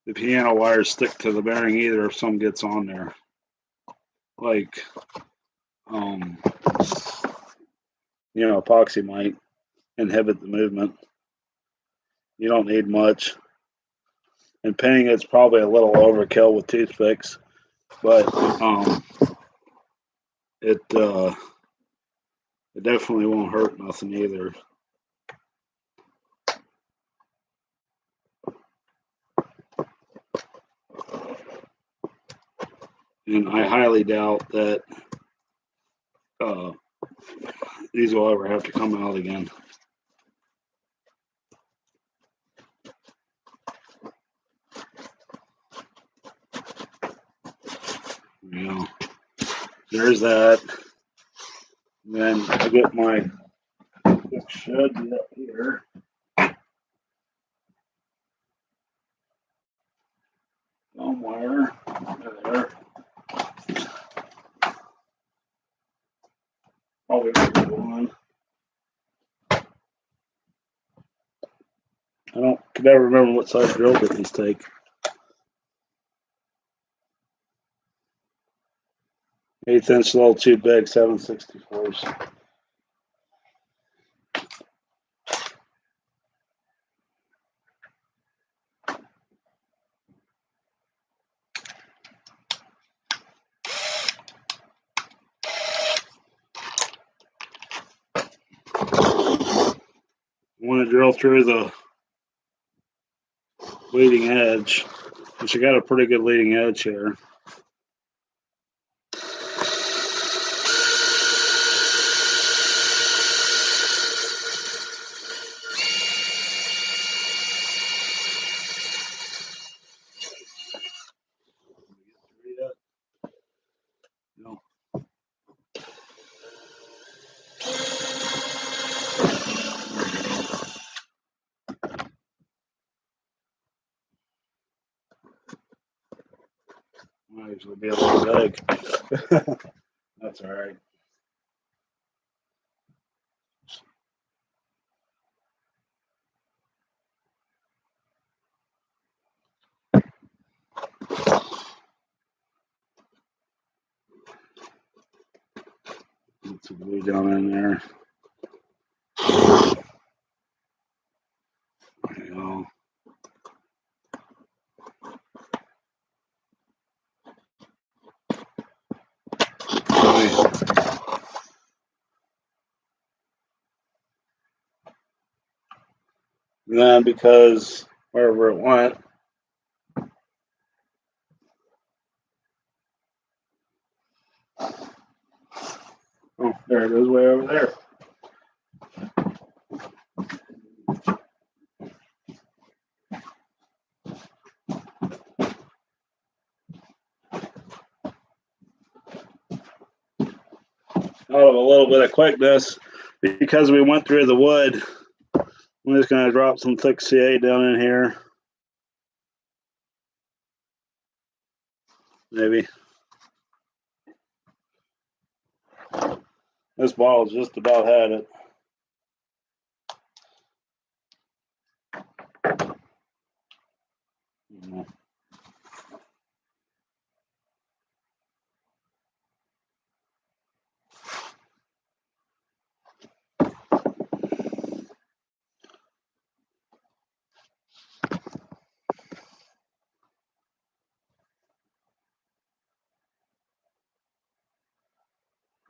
the piano wires stick to the bearing either if some gets on there. Like, epoxy might inhibit the movement. You don't need much. And pinning it's probably a little overkill with toothpicks, but it definitely won't hurt nothing either. And I highly doubt that these will ever have to come out again. There's that. And then I get my, it should be up here. Somewhere. There. Probably one. I can never remember what size drill bit these take. 1/8 inch, a little too big, 7/64. I want to drill through the leading edge, which I got a pretty good leading edge here. No. Might usually be a little big. That's all right. Get some glue down in there. There you go. And then because wherever it went, oh, there it is, way over there. Out of a little bit of quickness, because we went through the wood, I'm just going to drop some thick CA down in here. Maybe. This bottle's just about had it.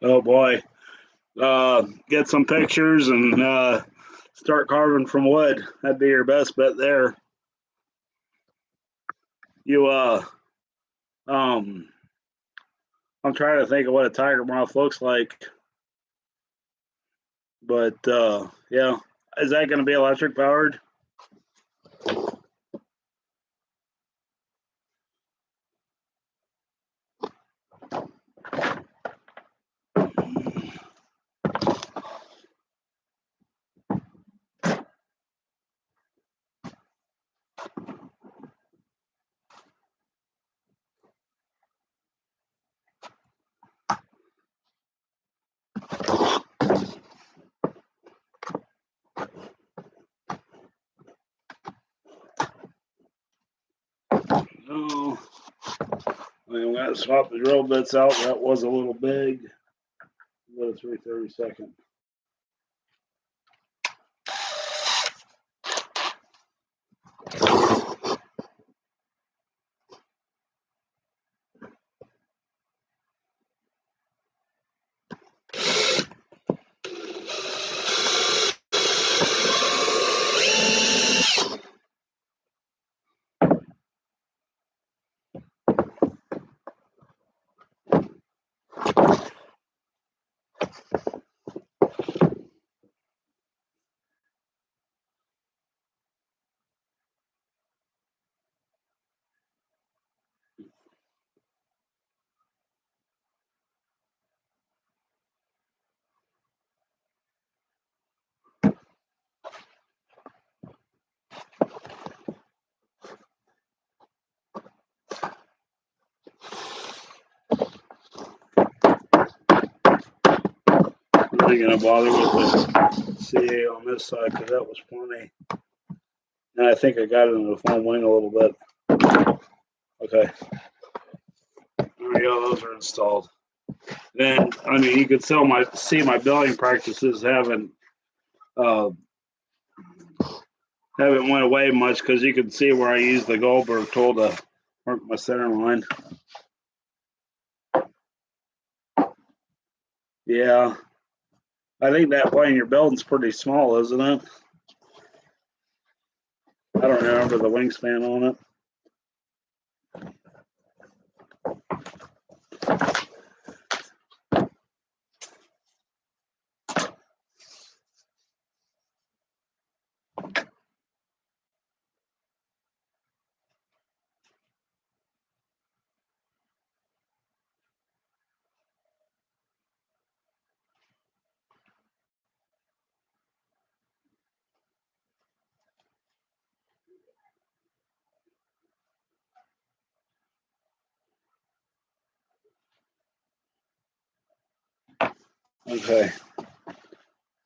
Oh boy. Get some pictures and start carving from wood. That'd be your best bet there. I'm trying to think of what a tiger moth looks like, but yeah, is that going to be electric powered? No. I'm going to swap the drill bits out. That was a little big. But it's 3/32. I'm not going to bother with the CA on this side because that was plenty. And I think I got it in the foam wing a little bit. Okay. There we go. Those are installed. Then, I mean, you could see my building practices haven't went away much because you can see where I used the Goldberg tool to mark my center line. Yeah. I think that plane you're building's pretty small, isn't it? I don't remember the wingspan on it. Okay.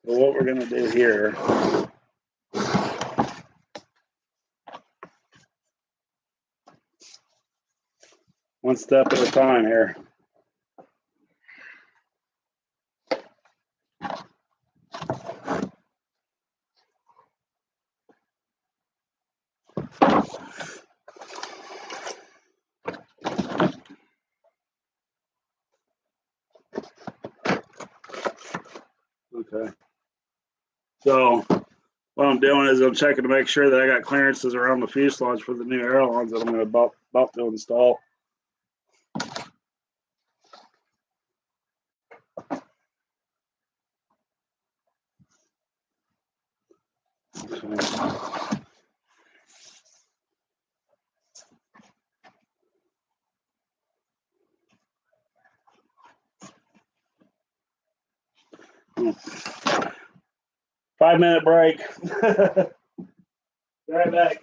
So what we're going to do here, one step at a time here. Okay. So what I'm doing is I'm checking to make sure that I got clearances around the fuselage for the new ailerons that I'm going to about to install. Okay. 5-minute break. Be right back.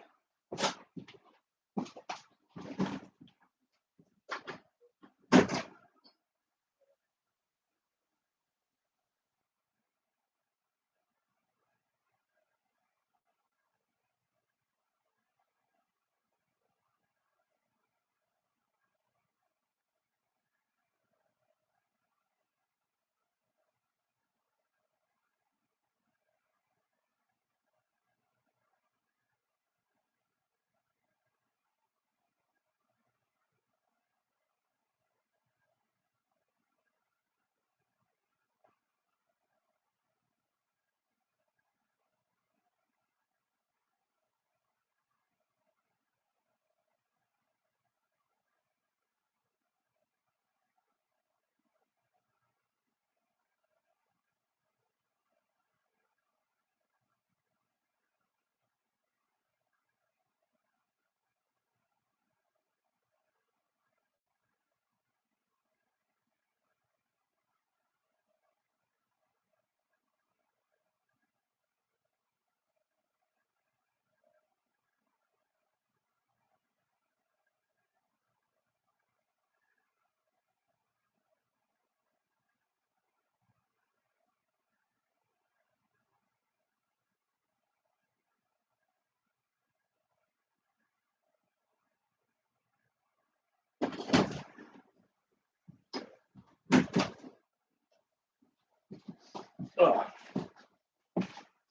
Oh,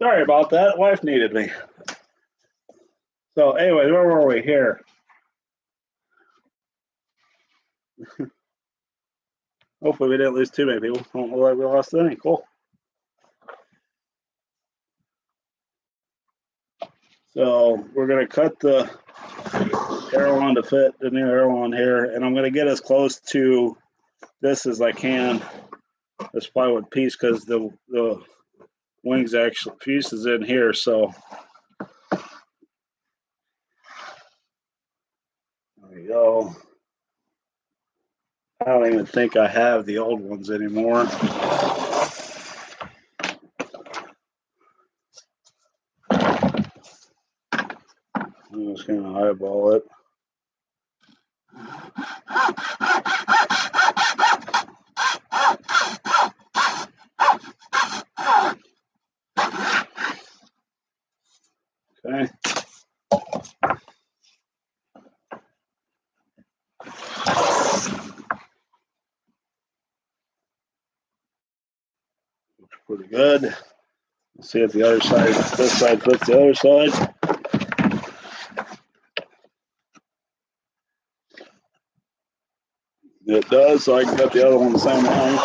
sorry about that. Wife needed me. So anyway, where were we here? Hopefully we didn't lose too many people. Don't look like we lost any. Cool. So we're going to cut the aileron to fit the new aileron here, and I'm going to get as close to this as I can, this plywood piece, because the wings actually fuses in here. So there we go. I don't even think I have the old ones anymore. I'm just going to eyeball it. Okay. Looks pretty good. Let's see if the other side, this side fits the other side. It does, so I can cut the other one the same way.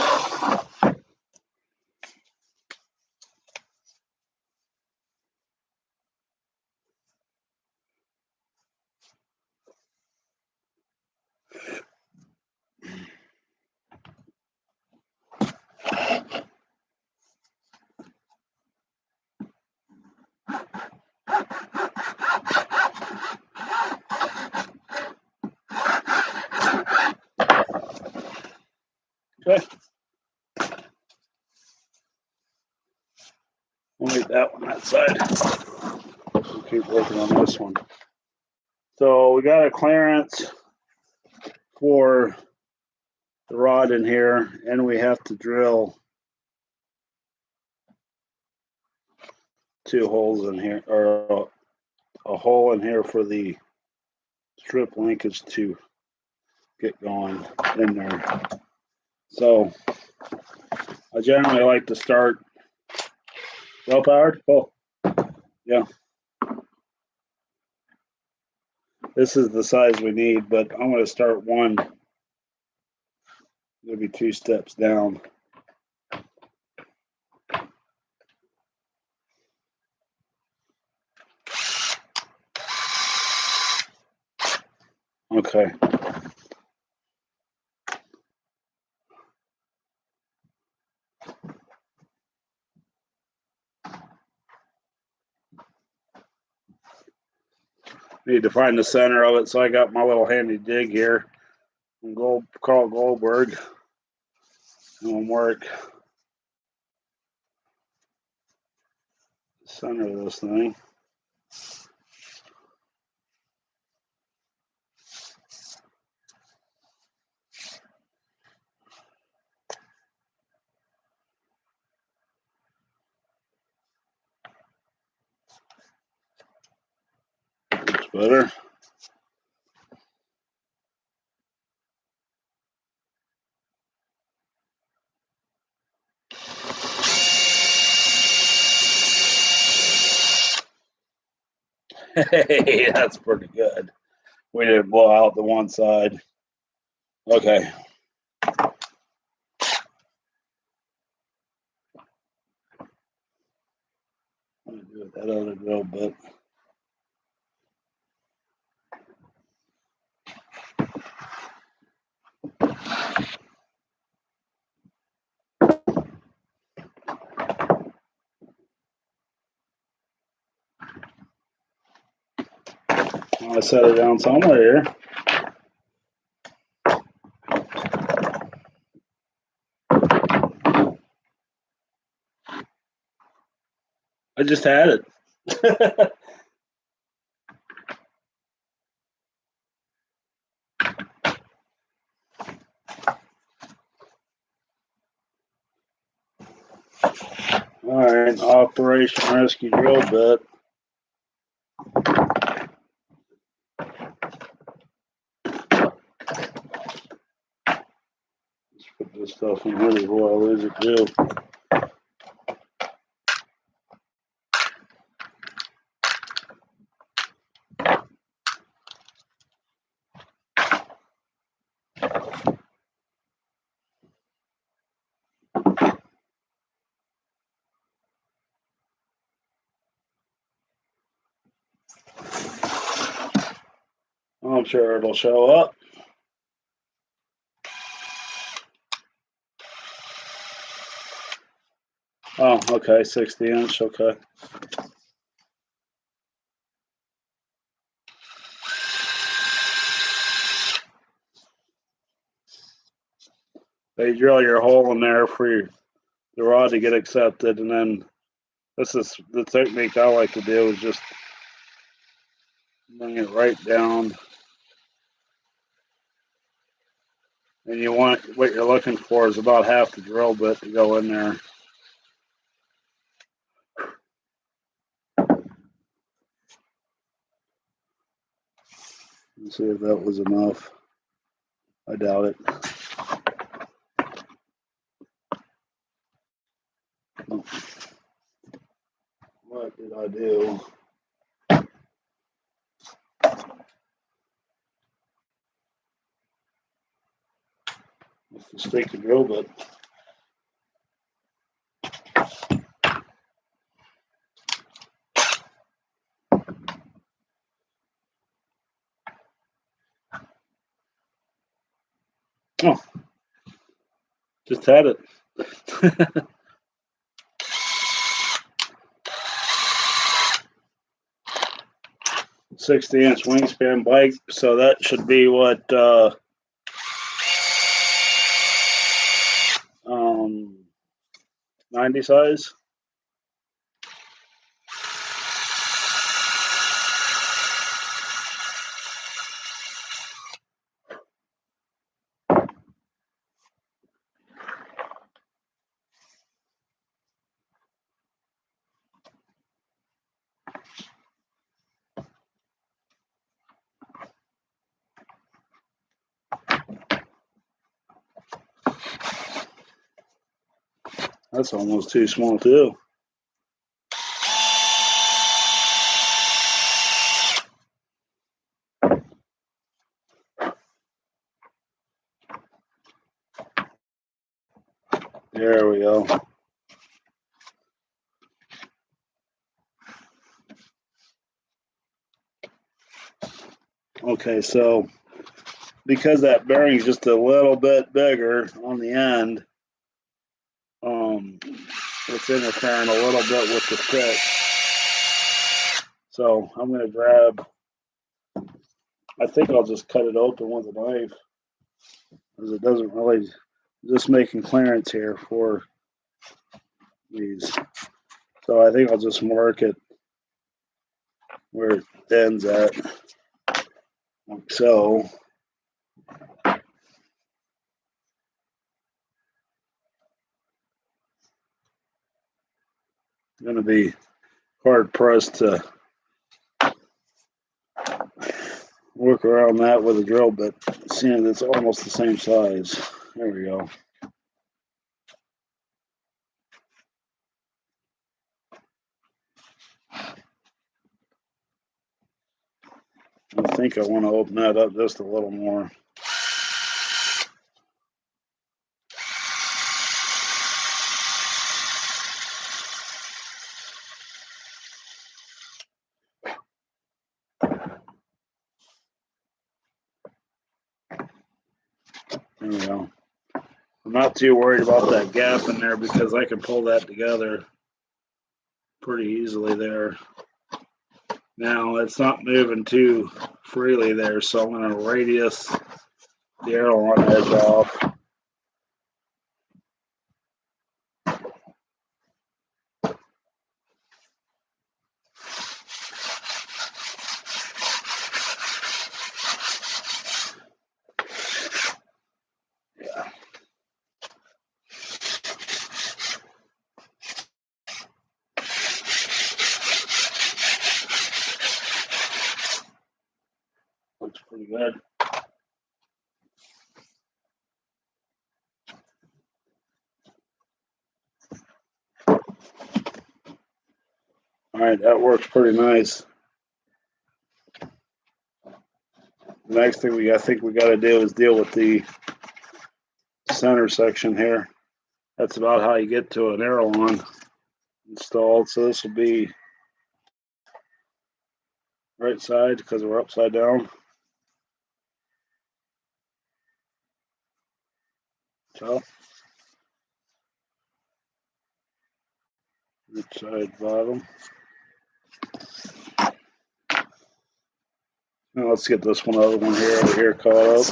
Okay. We'll leave that one that side. We'll keep working on this one. So we got a clearance for the rod in here, and we have to drill 2 holes in here, or a hole in here for the strip linkage to get going in there. So I generally like to start well powered. Oh, yeah. This is the size we need, but I'm going to start one, maybe 2 steps down. Okay. Need to find the center of it, so I got my little handy dig here. And Carl Goldberg. Doing work. Center of this thing. Looks better. Hey, that's pretty good. We didn't blow out the one side. Okay. Let me do that other drill bit. I set it down somewhere here. I just had it. All right, Operation Rescue drill bit. Let's put this stuff in here before I lose it too. I'm sure it'll show up. Oh, okay, 60-inch, okay. They drill your hole in there for the rod to get accepted, and then this is the technique I like to do is just bring it right down. And you want, what you're looking for is about half the drill bit to go in there. Let's see if that was enough. I doubt it. What did I do? It's the sticky drill bit. Oh, just had it. 60-inch wingspan bike, so that should be what 90 size. That's almost too small too. There we go. Okay, so because that bearing's just a little bit bigger on the end, it's interfering a little bit with the pitch. So I'm going to grab, I think I'll just cut it open with a knife, because it doesn't really, just making clearance here for these. So I think I'll just mark it where it ends at, like so. I'm going to be hard pressed to work around that with a drill bit, seeing it's almost the same size. There we go. I think I want to open that up just a little more. There we go. I'm not too worried about that gap in there because I can pull that together pretty easily there. Now it's not moving too freely there, so I'm going to radius the aileron edge off. Yeah. Looks pretty good. All right, that works pretty nice. The next thing I think we got to do is deal with the center section here. That's about how you get to an aileron installed. So this will be right side because we're upside down. So right side bottom. Now let's get this one other one here over here caught up.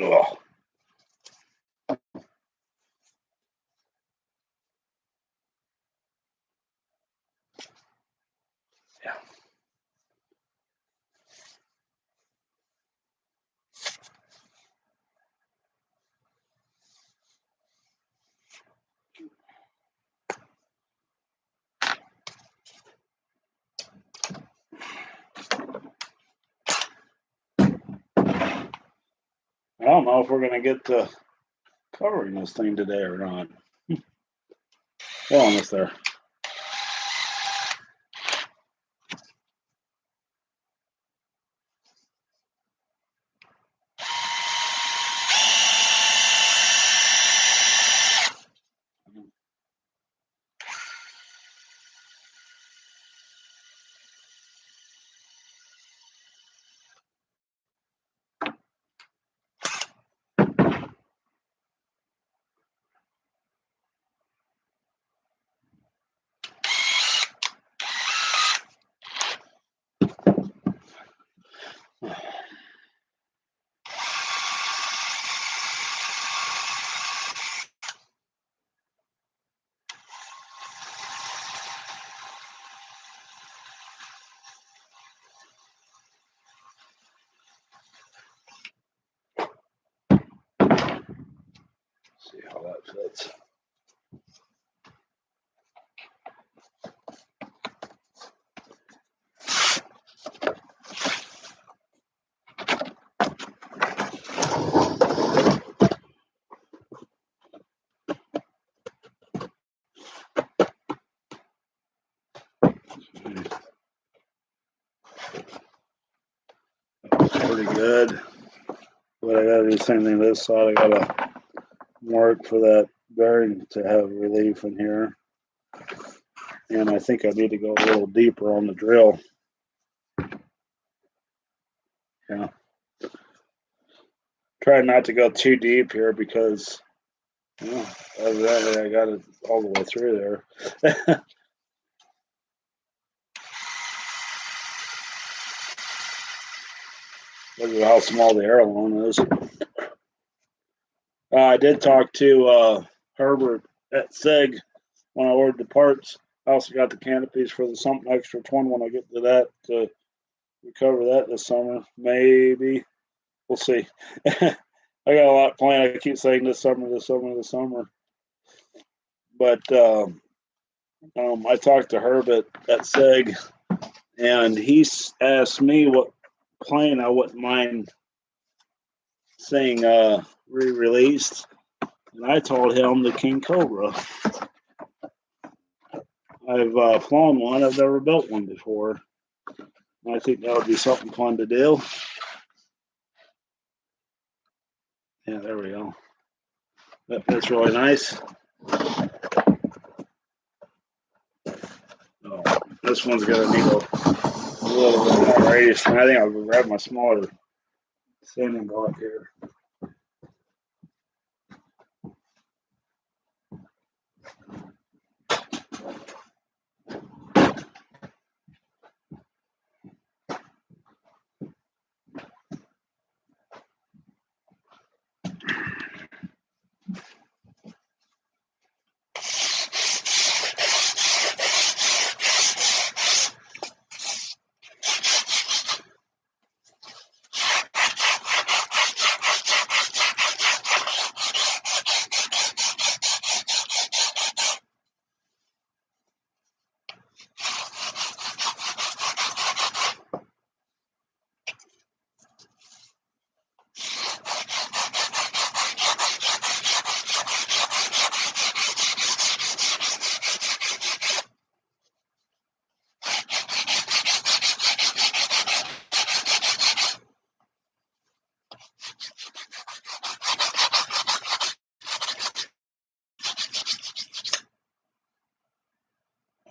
Oh. Yeah. I don't know if we're going to get to covering this thing today or not. We're almost there. See how that fits. pretty good. But I gotta do the same thing this side. I gotta mark for that bearing to have relief in here. And I think I need to go a little deeper on the drill. Yeah. Try not to go too deep here because, you know, evidently I got it all the way through there. Look at how small the aileron is. I did talk to Herbert at SIG when I ordered the parts. I also got the canopies for the something extra twin when I get to that to recover that this summer. Maybe. We'll see. I got a lot planned. I keep saying this summer. But I talked to Herbert at SIG, and he asked me what plane I wouldn't mind seeing re-released. And I told him the King Cobra. I've flown one. I've never built one before. I think that would be something fun to do. Yeah, there we go. That fits really nice. Oh, this one's going to need a little bit more radius. I think I'll grab my smaller sanding block here.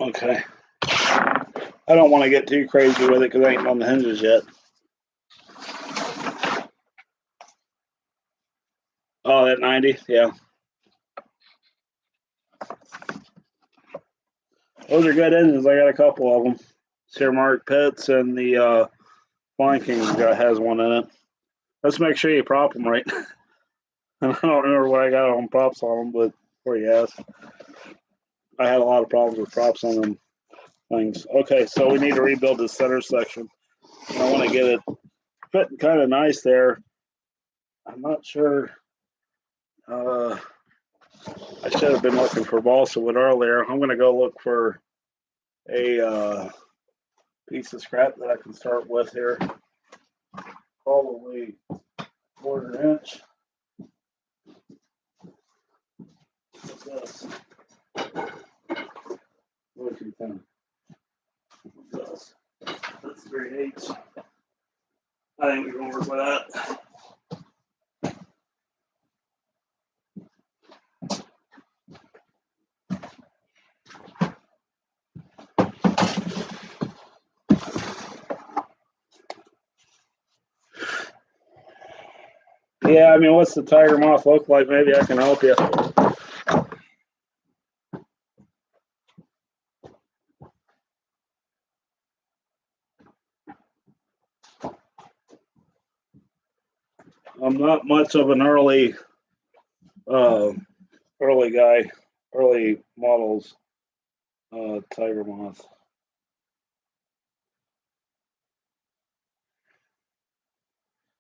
Okay. I don't want to get too crazy with it because I ain't on the hinges yet. Oh, that 90? Yeah. Those are good engines. I got a couple of them. Sir Mark Pitts and the Flanking has one in it. Let's make sure you prop them right. I don't remember what I got on props on them, but before you ask, I had a lot of problems with props on them things. Okay, so we need to rebuild the center section. I want to get it fitting kind of nice there. I'm not sure. I should have been looking for balsa wood earlier. I'm going to go look for a piece of scrap that I can start with here. Probably 1/4 inch. What's this? What do you think? What's this? That's 3/8. I think we're going to work with that. Yeah, I mean, what's the tiger moth look like? Maybe I can help you. I'm not much of an early guy, early models tiger moth.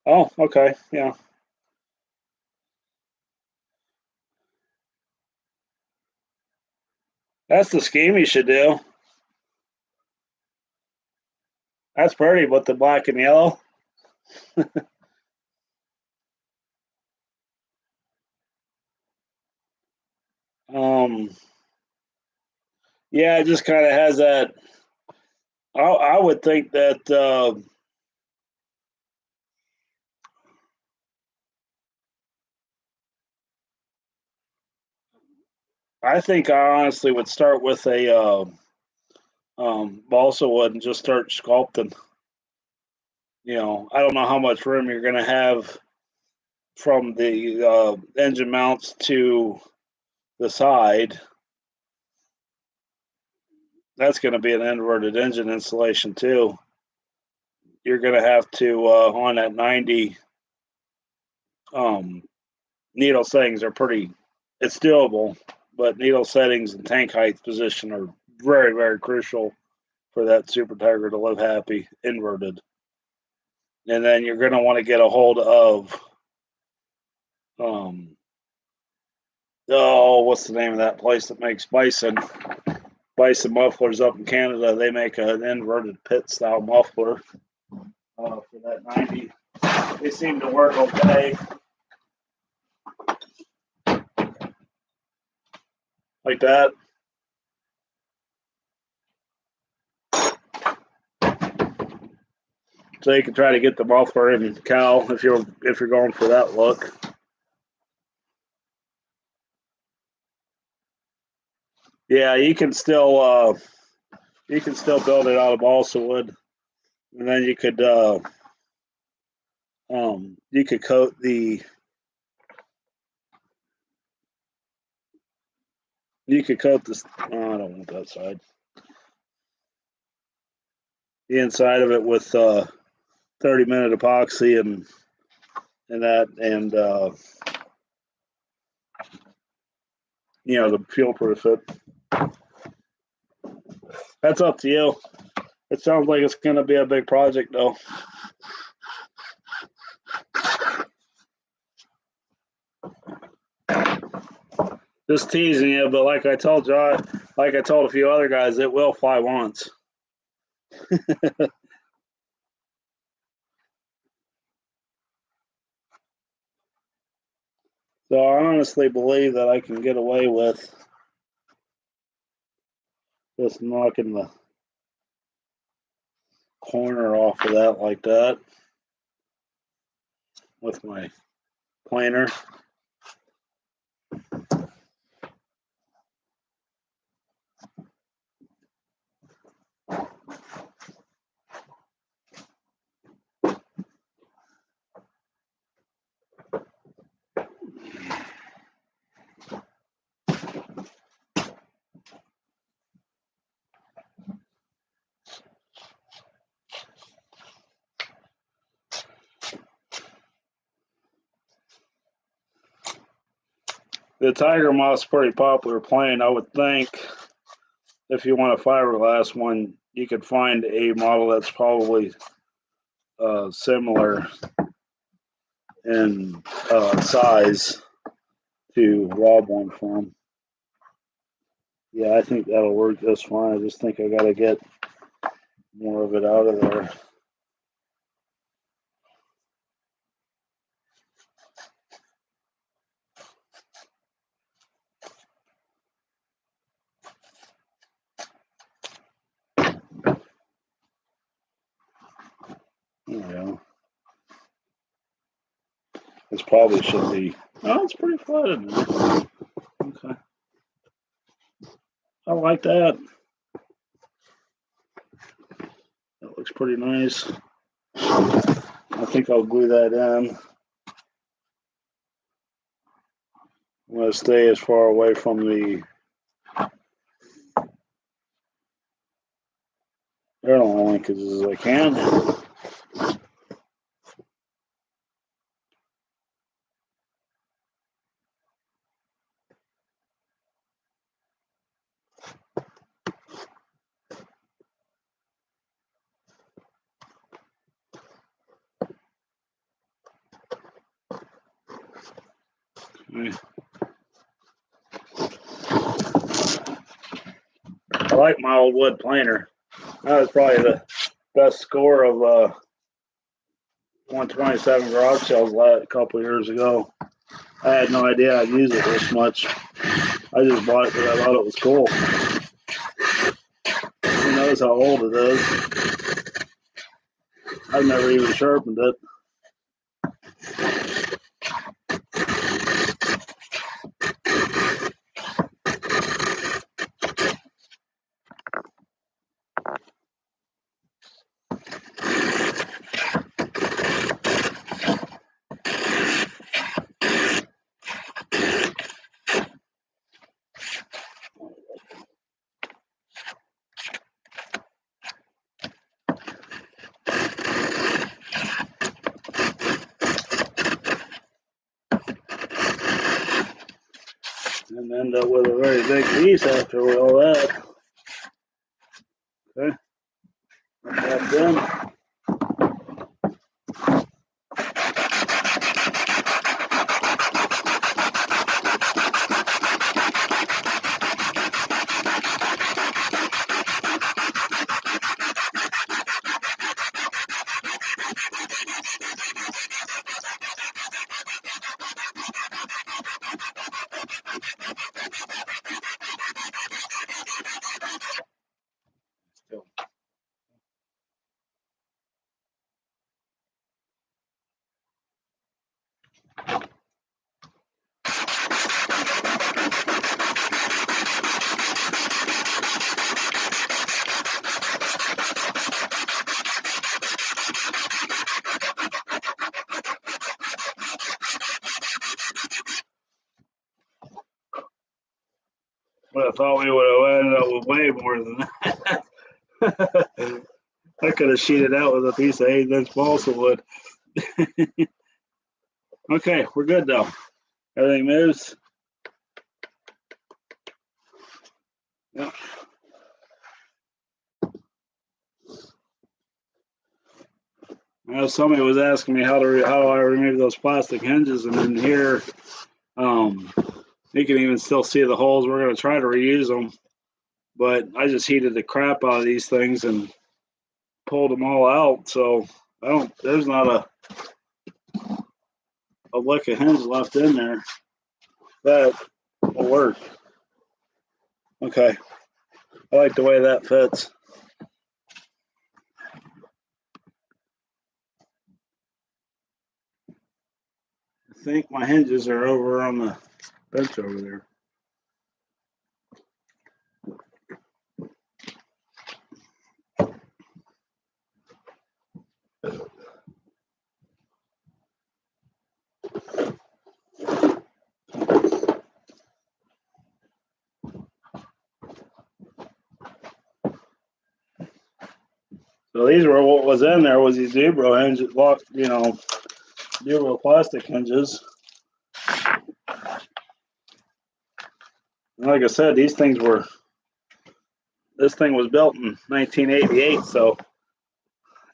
Oh, okay, yeah. That's the scheme you should do. That's pretty, but the black and yellow. Yeah, it just kind of has that. I would think that I think I honestly would start with a balsa wood and just start sculpting. I don't know how much room you're going to have from the engine mounts to the side. That's going to be an inverted engine installation too. You're going to have to on that 90 needle settings are pretty. It's doable, but needle settings and tank height position are very, very crucial for that Super Tiger to live happy inverted. And then you're going to want to get a hold of what's the name of that place that makes Bison mufflers up in Canada? They make an inverted pit style muffler for that 90. They seem to work okay. Like that. So you can try to get the muffler in cowl if you're going for that look. Yeah, you can still build it out of balsa wood, and then you could coat the this. Oh, I don't want that side. The inside of it with 30-minute epoxy and that, and the fuel proof it. That's up to you. It sounds like it's going to be a big project, though. Just teasing you, but like I told a few other guys, it will fly once. So I honestly believe that I can get away with just knocking the corner off of that like that with my planer. The Tiger Moth's pretty popular plane. I would think if you want a fiberglass one, you could find a model that's probably similar in size to rob one from. Yeah, I think that'll work just fine. I just think I got to get more of it out of there. Yeah. This probably should be. Oh, it's pretty flat in there. Okay. I like that. That looks pretty nice. I think I'll glue that in. I'm going to stay as far away from the airline linkage as I can. Okay. I like my old wood planer. That was probably the best score of 127 garage sales a couple of years ago. I had no idea I'd use it this much. I just bought it because I thought it was cool. Who knows how old it is? I've never even sharpened it. End up with a very big piece after all that. Okay, that's in. But I thought we would have ended up with way more than that. I could have sheeted out with a piece of 8-inch balsa wood. Okay, we're good though. Everything moves. Yeah. Somebody was asking me how do I remove those plastic hinges, and in here, you can even still see the holes. We're going to try to reuse them, but I just heated the crap out of these things and pulled them all out. So there's not a lick of hinge left in there. That will work. Okay, I like the way that fits. I think my hinges are over on the bench over there. So these were what was in there was these Zebra hinges, Zebra plastic hinges. And like I said, this thing was built in 1988, so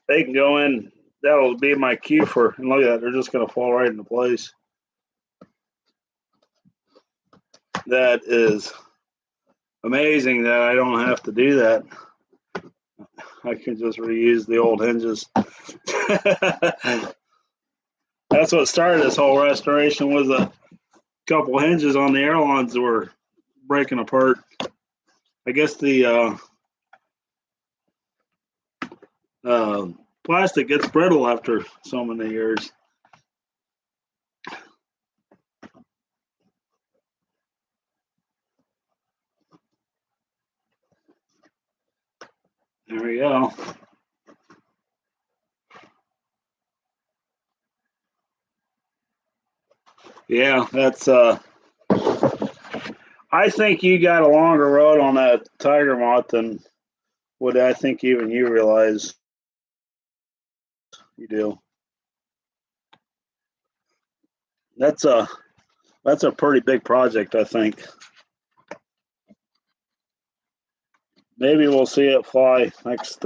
they can go in. That'll be my cue for, and look at that, they're just going to fall right into place. That is amazing that I don't have to do that. I can just reuse the old hinges. That's what started this whole restoration, was a couple hinges on the airlines that were breaking apart. I guess the plastic gets brittle after so many years. There we go. Yeah, that's I think you got a longer road on that Tiger Moth than what I think even you realize you do. That's a pretty big project, I think. Maybe we'll see it fly next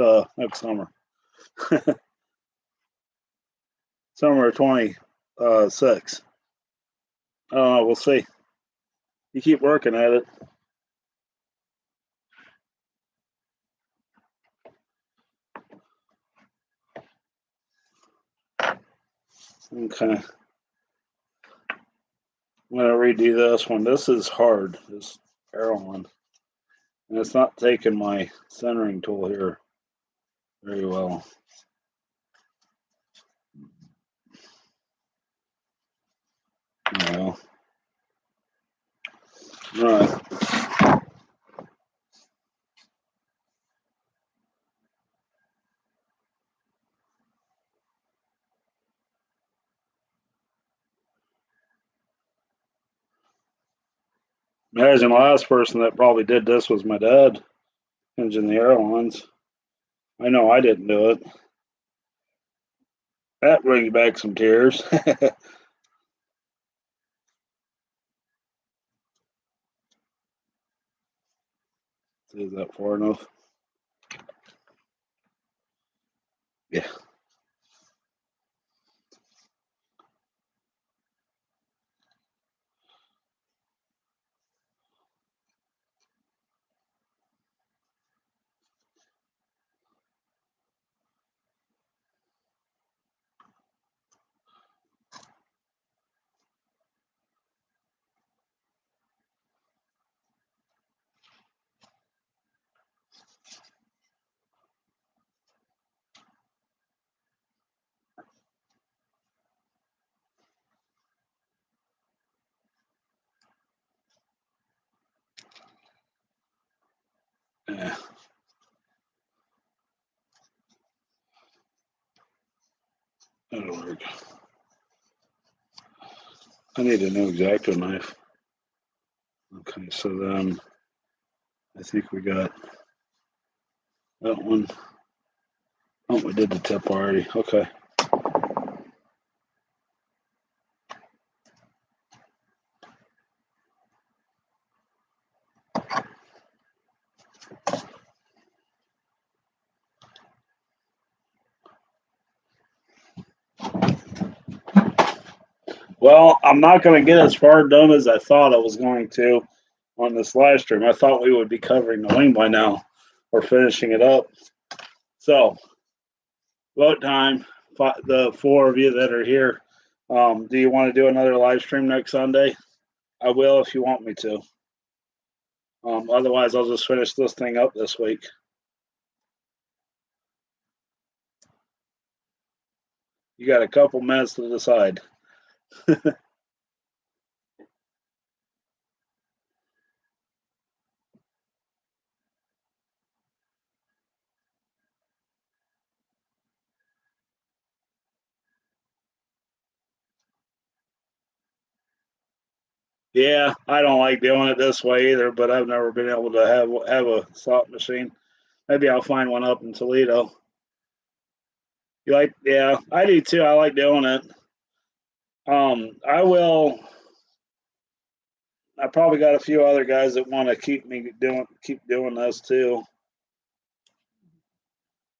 summer. Summer 26. We'll see. You keep working at it. Okay. I'm going to redo this one. This is hard, this arrow one. And it's not taking my centering tool here very well. Well. All right. Imagine the last person that probably did this was my dad, hinging the airlines. I know I didn't do it. That brings back some tears. Is that far enough? Yeah. Yeah. That'll work. I need a new X-Acto knife. Okay, so then I think we got that one. Oh, we did the tip already. Okay. Well, I'm not going to get as far done as I thought I was going to on this live stream. I thought we would be covering the wing by now or finishing it up. So, vote time. The four of you that are here, do you want to do another live stream next Sunday? I will if you want me to. Otherwise, I'll just finish this thing up this week. You got a couple minutes to decide. Yeah, I don't like doing it this way either, but I've never been able to have a slot machine. Maybe I'll find one up in Toledo. You like? Yeah, I do too. I like doing it. I will. I probably got a few other guys that want to keep doing this too.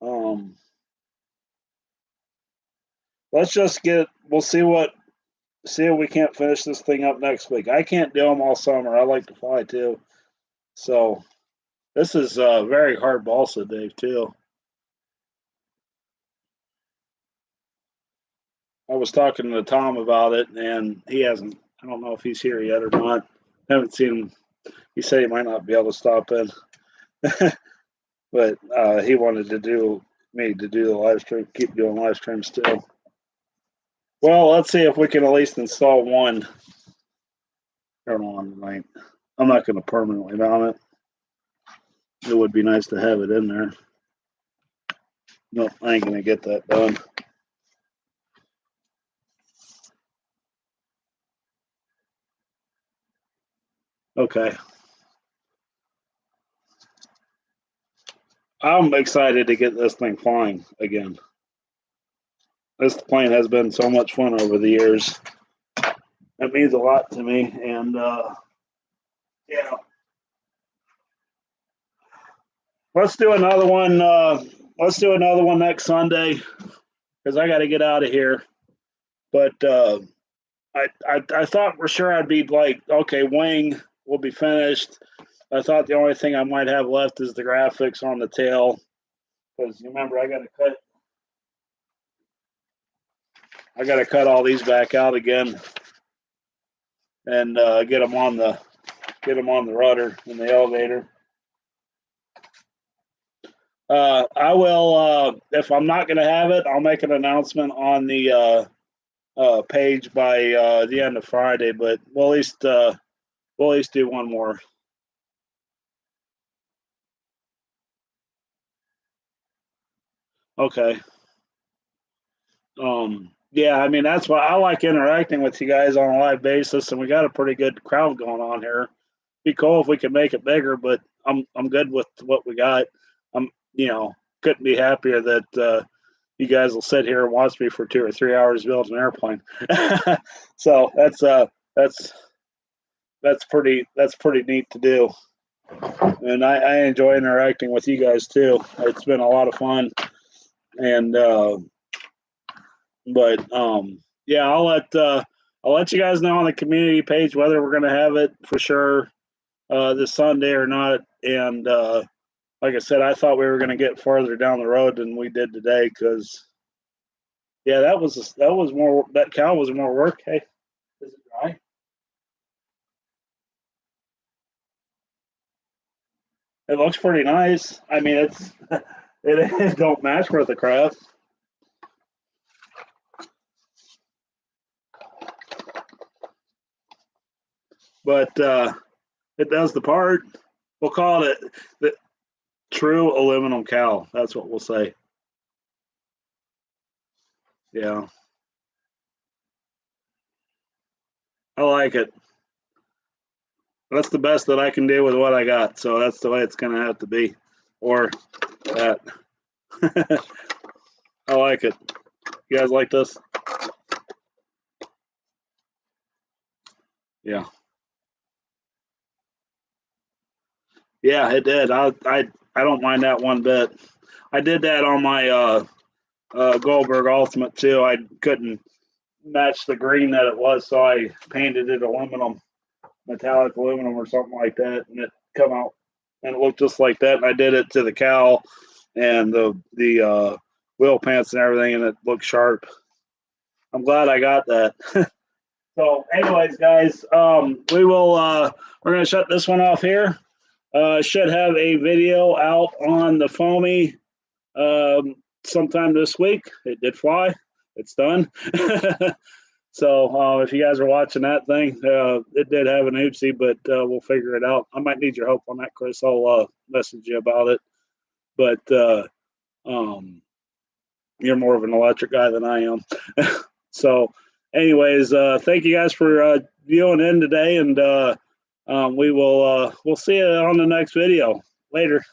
Um, let's just get. We'll see if we can't finish this thing up next week. I can't do them all summer. I like to fly too. So this is very hard balsa, Dave, too. I was talking to Tom about it, and he hasn't. I don't know if he's here yet or not. I haven't seen him. He said he might not be able to stop in, but he wanted to do me to do the live stream, keep doing live streams still. Well, let's see if we can at least install one. Turn on tonight. I'm not going to permanently mount it. It would be nice to have it in there. No, I ain't going to get that done. Okay. I'm excited to get this thing flying again. This plane has been so much fun over the years. It means a lot to me, and yeah. Let's do another one. Let's do another one next Sunday because I got to get out of here. But I thought for sure I'd be like, okay, wing will be finished. I thought the only thing I might have left is the graphics on the tail because you remember I got to cut all these back out again and get them on the rudder in the elevator. I will if I'm not going to have it, I'll make an announcement on the page by the end of Friday. But we'll at least do one more. Okay. Yeah, I mean that's why I like interacting with you guys on a live basis, and we got a pretty good crowd going on here. Be cool if we could make it bigger, but I'm good with what we got. I'm couldn't be happier that you guys will sit here and watch me for 2 or 3 hours build an airplane. So that's pretty neat to do. And I enjoy interacting with you guys too. It's been a lot of fun. And but yeah, I'll let you guys know on the community page whether we're gonna have it for sure this Sunday or not. And like I said, I thought we were gonna get farther down the road than we did today because yeah, that was more that cow was more work. Hey, is it dry? It looks pretty nice. I mean, it don't match worth a crap, but it does the part. We'll call it the true aluminum cow. That's what we'll say. Yeah, I like it. That's the best that I can do with what I got. So that's the way it's gonna have to be, or that. I like it. You guys like this? Yeah, yeah, it did. I don't mind that one bit. I did that on my Goldberg Ultimate too. I couldn't match the green that it was, so I painted it aluminum, metallic aluminum or something like that, and it come out and it looked just like that. And I did it to the cowl and the wheel pants and everything, and it looked sharp. I'm glad I got that. So, anyways, guys, we will we're gonna shut this one off here. Should have a video out on the foamy sometime this week. It did fly. It's done. So if you guys are watching that thing, it did have an oopsie, but we'll figure it out. I might need your help on that, Chris. I'll message you about it. But um, you're more of an electric guy than I am. So, anyways, thank you guys for viewing in today, and we'll see you on the next video. Later.